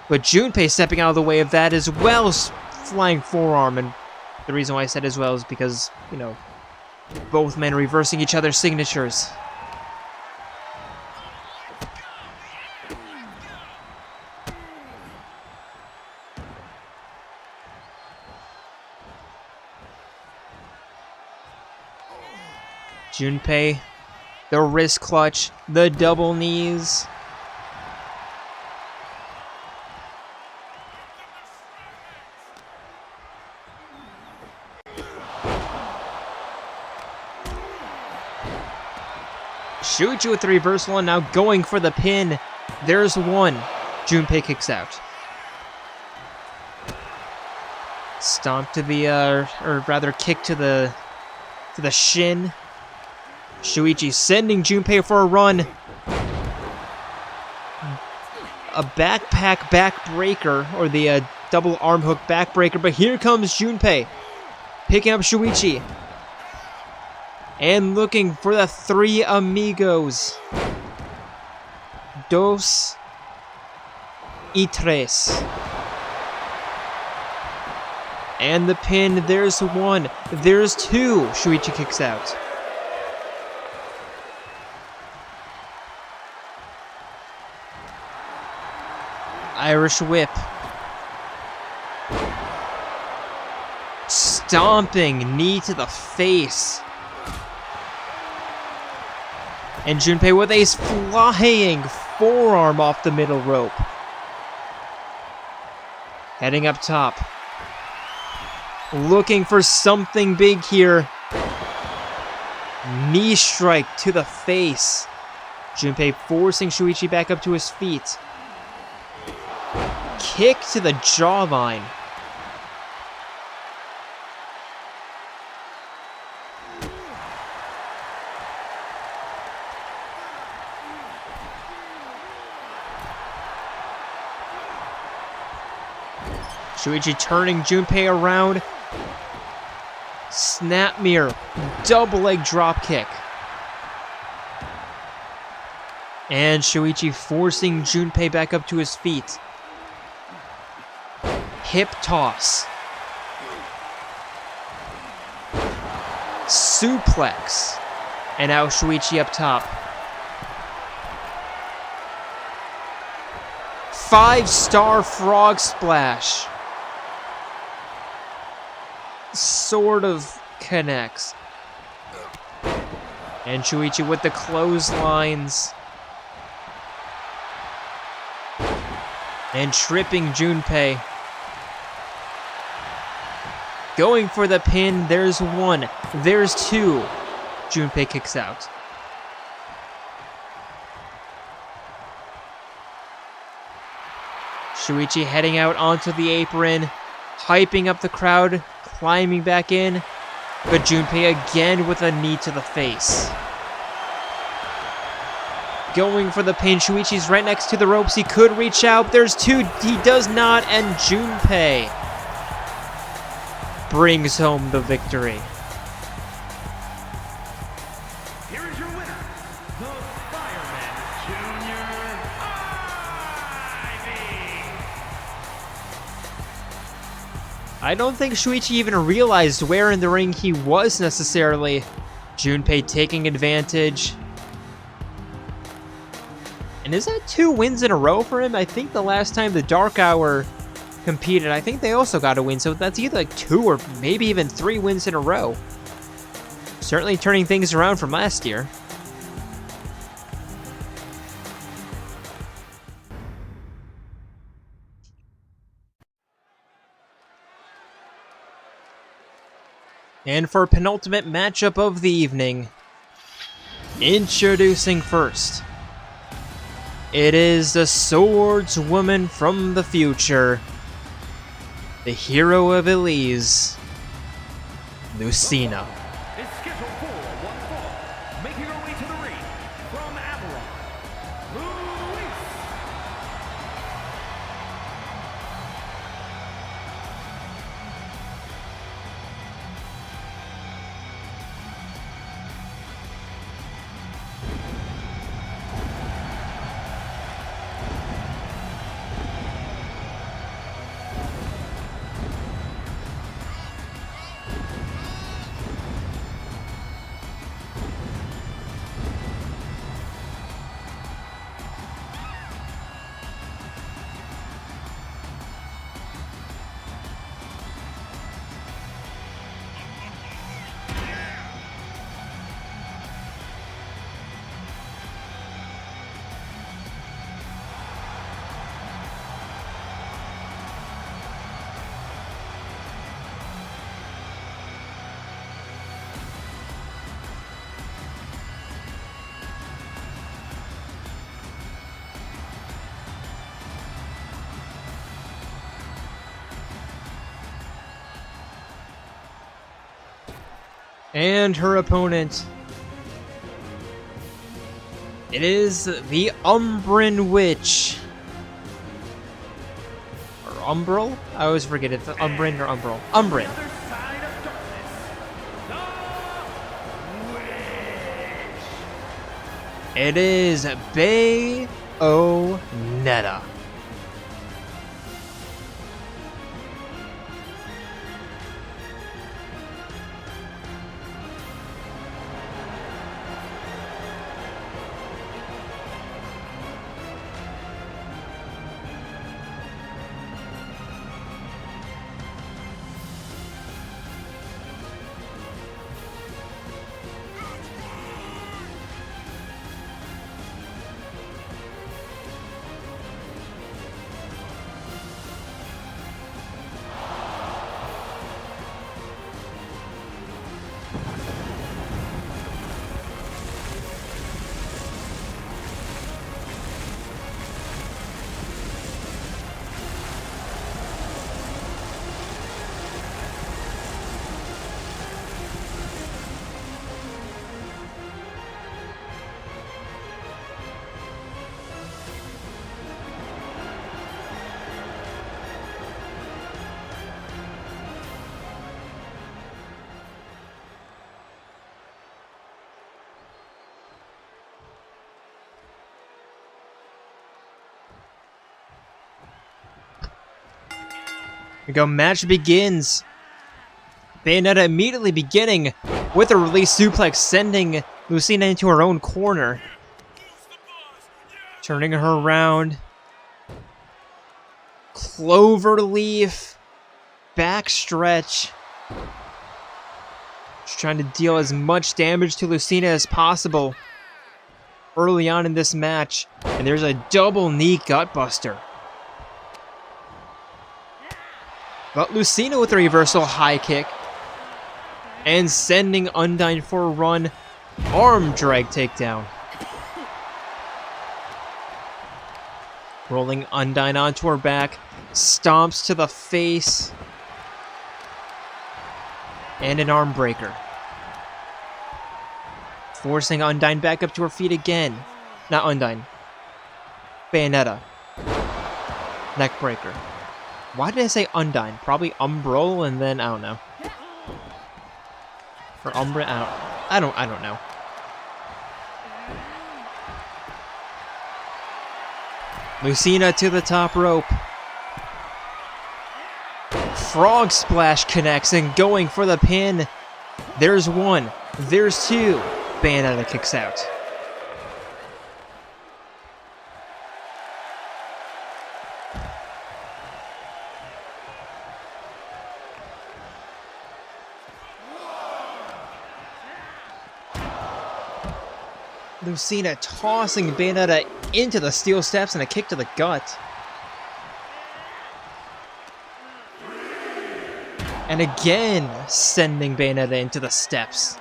But Junpei stepping out of the way of that, as well as flying forearm. And the reason why I said as well is because, you know, both men reversing each other's signatures. Junpei, the wrist clutch, the double knees. Shuichi with the reversal and now going for the pin. There's one. Junpei kicks out. Stomp to the, or rather kick to the shin. Shuichi sending Junpei for a run. A backpack backbreaker, or the double arm hook backbreaker, but here comes Junpei Picking up Shuichi. And looking for the three amigos. Dos y tres. And the pin, there's one, there's two. Shuichi kicks out. Irish whip. Stomping knee to the face. And Junpei with a flying forearm off the middle rope. Heading up top. Looking for something big here. Knee strike to the face. Junpei forcing Shuichi back up to his feet. Kick to the jawline. Shuichi turning Junpei around. Snap mirror. Double leg drop kick. And Shuichi forcing Junpei back up to his feet. Hip toss. Suplex. And now Shuichi up top. 5-star frog splash. Sort of connects. And Shuichi with the clotheslines. And tripping Junpei. Going for the pin. There's one. There's two. Junpei kicks out. Shuichi heading out onto the apron. Hyping up the crowd. Climbing back in. But Junpei again with a knee to the face. Going for the pin. Shuichi's right next to the ropes. He could reach out. There's two. He does not. And Junpei brings home the victory. Here is your winner, the Fireman Jr. Ivy. I don't think Shuichi even realized where in the ring he was necessarily. Junpei taking advantage. And is that 2 wins in a row for him? I think the last time the Dark Hour competed, I think they also got a win, so that's either like 2 or maybe even 3 wins in a row. Certainly turning things around from last year. And for penultimate matchup of the evening, introducing first, it is the swordswoman from the future, the hero of Elise, Lucina. Is scheduled for one fall, making her way to the ring from Avalon, Luis. And her opponent, it is the Umbran Witch. Or Umbral? I always forget if it's Umbran or Umbral. Umbran. Other side of darkness, It is Bayonetta. We go, match begins. Bayonetta immediately beginning with a release suplex, sending Lucina into her own corner. Turning her around. Cloverleaf. Backstretch. Just trying to deal as much damage to Lucina as possible early on in this match. And there's a double knee gutbuster. But Lucina with a reversal high kick. And sending Undyne for a run. Arm drag takedown. Rolling Undyne onto her back. Stomps to the face. And an arm breaker. Forcing Undyne back up to her feet again. Not Undyne. Bayonetta. Neck breaker. Why did I say Undyne? Probably Umbro and then I don't know. Or Umbra, I don't know. Lucina to the top rope. Frog splash connects and going for the pin. There's one. There's two. Bayonetta kicks out. Lucina tossing Bayonetta into the steel steps and a kick to the gut. And again, sending Bayonetta into the steps.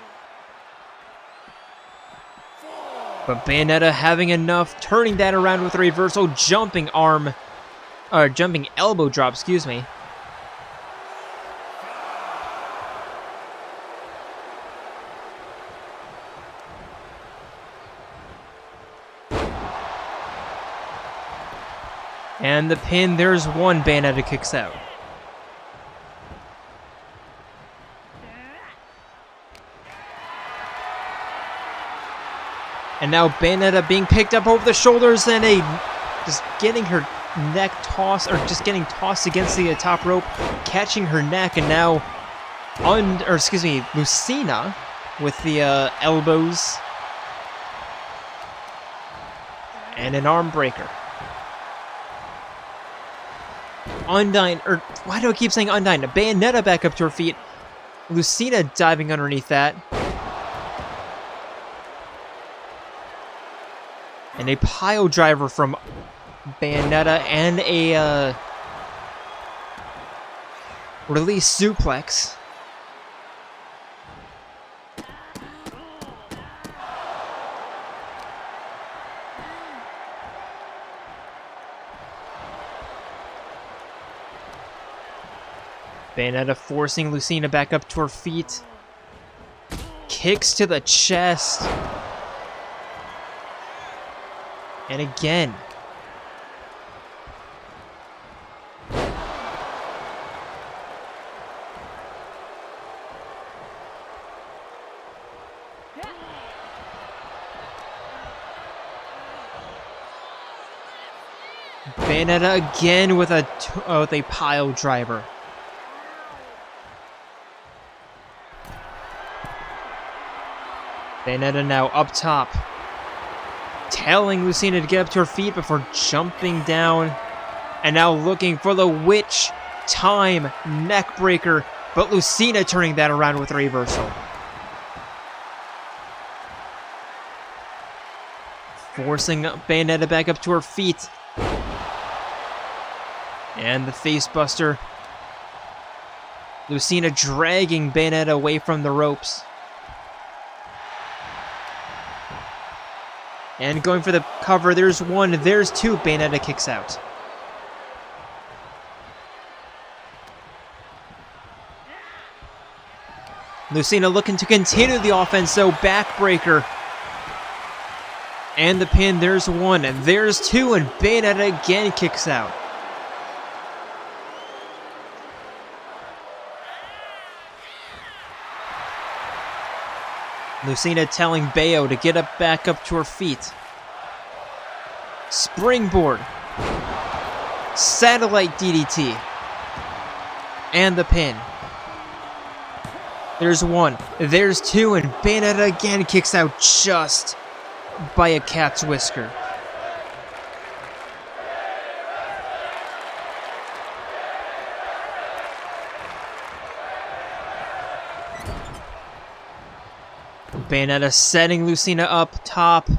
But Bayonetta having enough, turning that around with a reversal, jumping elbow drop, excuse me. And the pin, there's one. Bayonetta kicks out. And now Bayonetta being picked up over the shoulders and just getting her neck tossed, or just getting tossed against the top rope, catching her neck, and now Lucina with the elbows and an arm breaker. Undyne, or why do I keep saying Undyne? Bayonetta back up to her feet. Lucina diving underneath that. And a pile driver from Bayonetta and a release suplex. Bayonetta forcing Lucina back up to her feet. Kicks to the chest. And again. Bayonetta again with a pile driver. Bayonetta now up top, telling Lucina to get up to her feet before jumping down, and now looking for the witch time neck breaker, but Lucina turning that around with a reversal. Forcing Bayonetta back up to her feet. And the face buster. Lucina dragging Bayonetta away from the ropes. And going for the cover, there's one, there's two, Bayonetta kicks out. Lucina looking to continue the offense, so backbreaker. And the pin, there's one, and there's two, and Bayonetta again kicks out. Lucina telling Bayo to get back up to her feet. Springboard. Satellite DDT. And the pin. There's one, there's two, and Bayonetta again kicks out just by a cat's whisker. Bayonetta setting Lucina up top.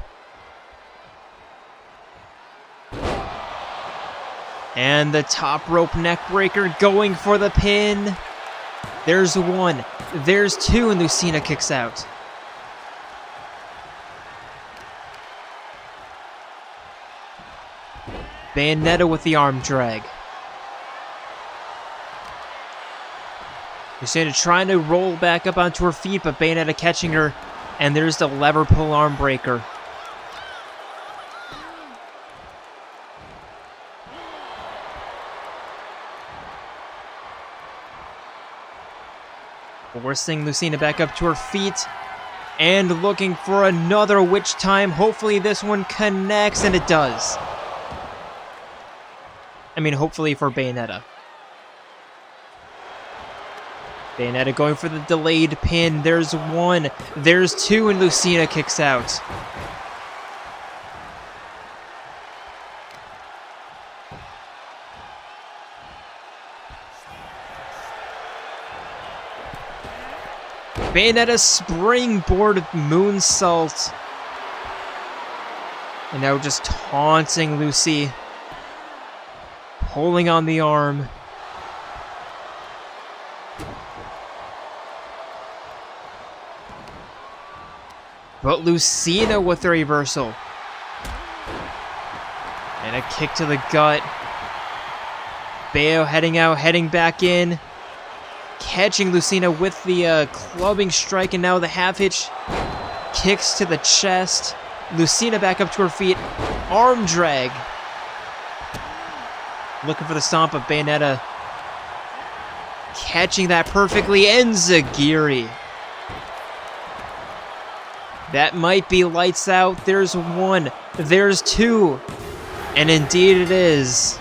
And the top rope neck breaker going for the pin. There's one, there's two, and Lucina kicks out. Bayonetta with the arm drag. Lucina trying to roll back up onto her feet, but Bayonetta catching her, and there's the lever pull arm breaker. Forcing Lucina back up to her feet, and looking for another witch time. Hopefully this one connects, and it does. I mean, hopefully for Bayonetta. Bayonetta going for the delayed pin. There's one, there's two, and Lucina kicks out. Bayonetta springboard moonsault. And now just taunting Lucy. Pulling on the arm. But Lucina with the reversal. And a kick to the gut. Bayo heading out, heading back in. Catching Lucina with the clubbing strike, and now the half hitch. Kicks to the chest. Lucina back up to her feet. Arm drag. Looking for the stomp of Bayonetta. Catching that perfectly. And Zagiri. That might be lights out. There's one. There's two. And indeed it is.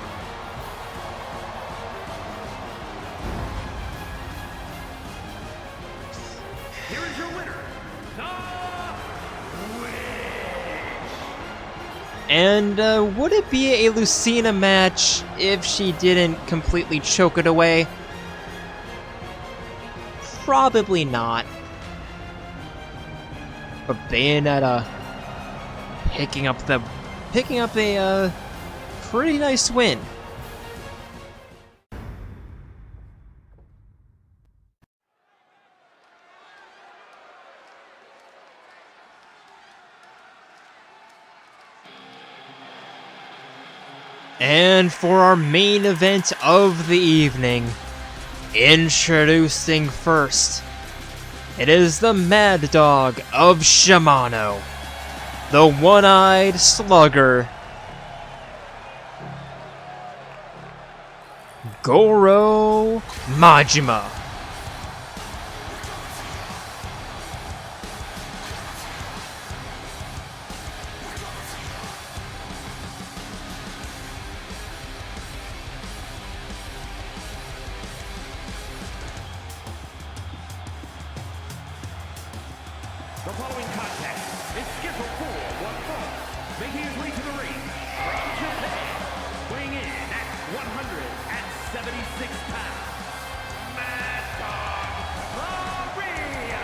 Here is your winner, the Witch. And would it be a Lucina match if she didn't completely choke it away? Probably not. But Bayonetta picking up a pretty nice win. And for our main event of the evening, introducing first, it is the Mad Dog of Shimano, the One-Eyed Slugger, Goro Majima. The following contest is scheduled for one fall. Making his way to the ring from Junpei, weighing in at 176 pounds. Mad Dog Maria!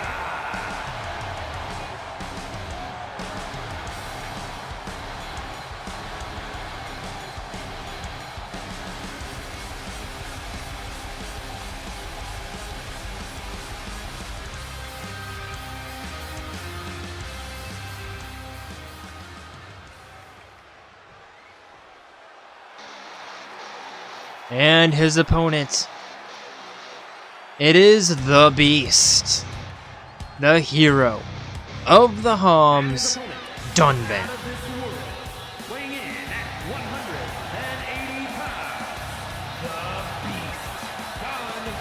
And his opponent. It is the Beast. The hero of the Homs, Dunban. Weighing in at 180 pounds, the Beast, Dunban.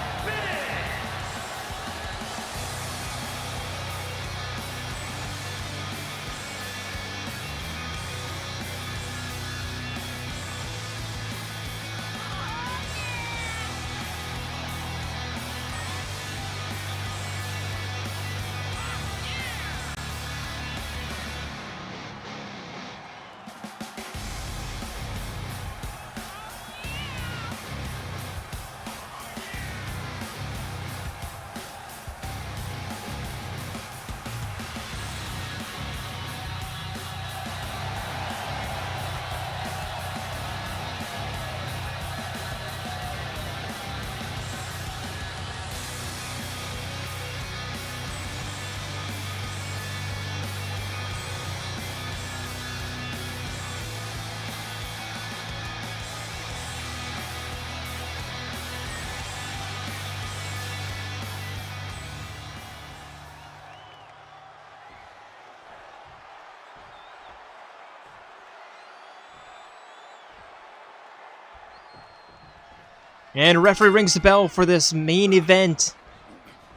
And referee rings the bell for this main event.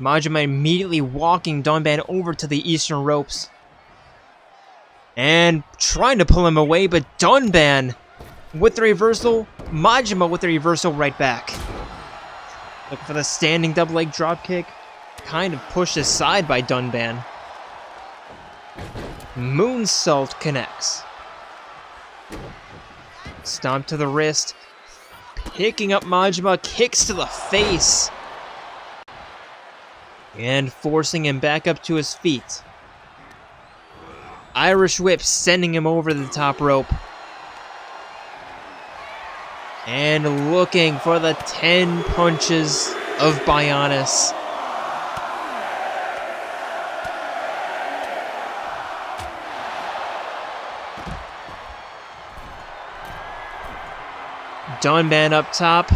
Majima immediately walking Dunban over to the eastern ropes. And trying to pull him away, but Dunban with the reversal. Majima with the reversal right back. Looking for the standing double leg drop kick. Kind of pushed aside by Dunban. Moonsault connects. Stomp to the wrist. Picking up Majima, kicks to the face. And forcing him back up to his feet. Irish whip sending him over the top rope. And looking for the 10 punches of Bionis. Dunban up top,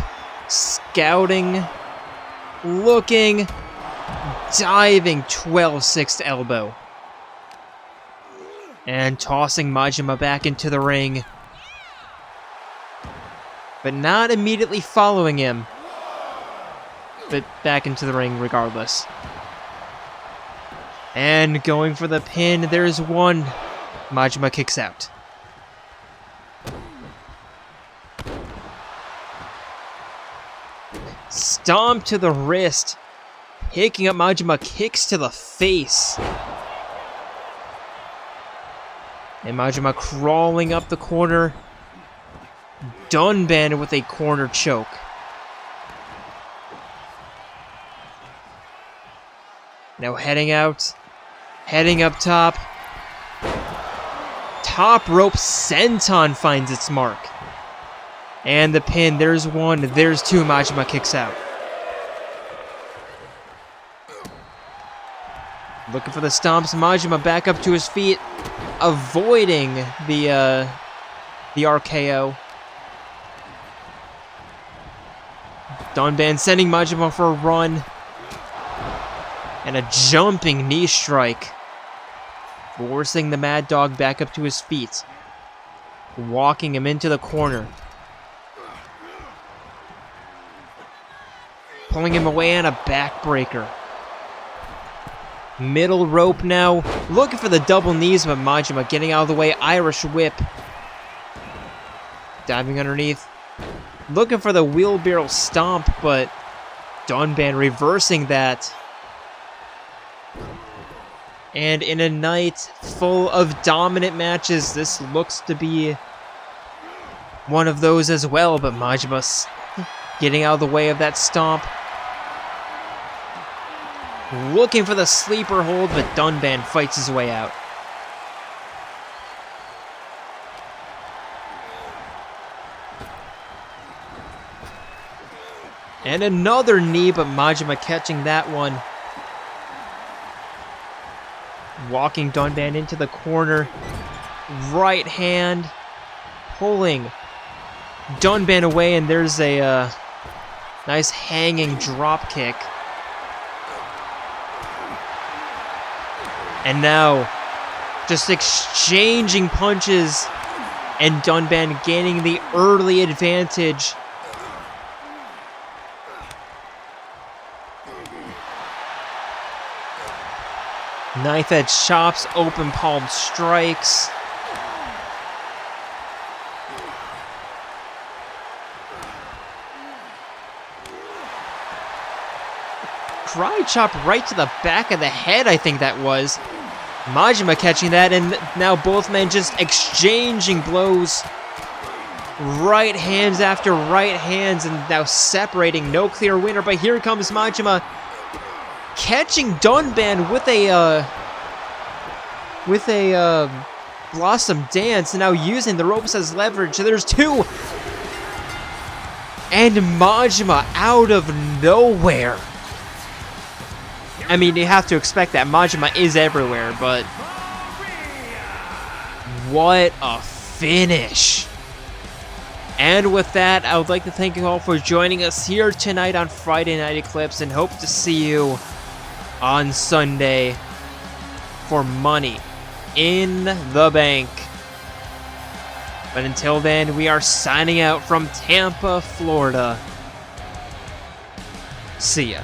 scouting, looking, diving 12-6 elbow. And tossing Majima back into the ring. But not immediately following him. But back into the ring regardless. And going for the pin, there's one. Majima kicks out. Stomp to the wrist. Picking up Majima, kicks to the face. And Majima crawling up the corner. Dunban with a corner choke. Now heading out. Heading up top. Top rope senton finds its mark. And the pin, there's one, there's two, Majima kicks out. Looking for the stomps, Majima back up to his feet, avoiding the RKO. Dunban sending Majima for a run. And a jumping knee strike. Forcing the Mad Dog back up to his feet. Walking him into the corner. Pulling him away on a backbreaker. Middle rope now. Looking for the double knees, but Majima getting out of the way. Irish whip. Diving underneath. Looking for the wheelbarrow stomp, but Dunban reversing that. And in a night full of dominant matches, this looks to be one of those as well, but Majima's getting out of the way of that stomp. Looking for the sleeper hold, but Dunban fights his way out. And another knee, but Majima catching that one. Walking Dunban into the corner. Right hand. Pulling Dunban away, and there's a nice hanging drop kick. And now, just exchanging punches, and Dunban gaining the early advantage. Knife edge chops, open palm strikes. Karate chop right to the back of the head, I think that was. Majima catching that, and now both men just exchanging blows. Right hands after right hands, and now separating. No clear winner, but here comes Majima. Catching Dunban with a Blossom Dance, and now using the ropes as leverage. So there's two. And Majima out of nowhere. I mean, you have to expect that. Majima is everywhere, but what a finish. And with that, I would like to thank you all for joining us here tonight on Friday Night Eclipse, and hope to see you on Sunday for Money in the Bank. But until then, we are signing out from Tampa, Florida. See ya.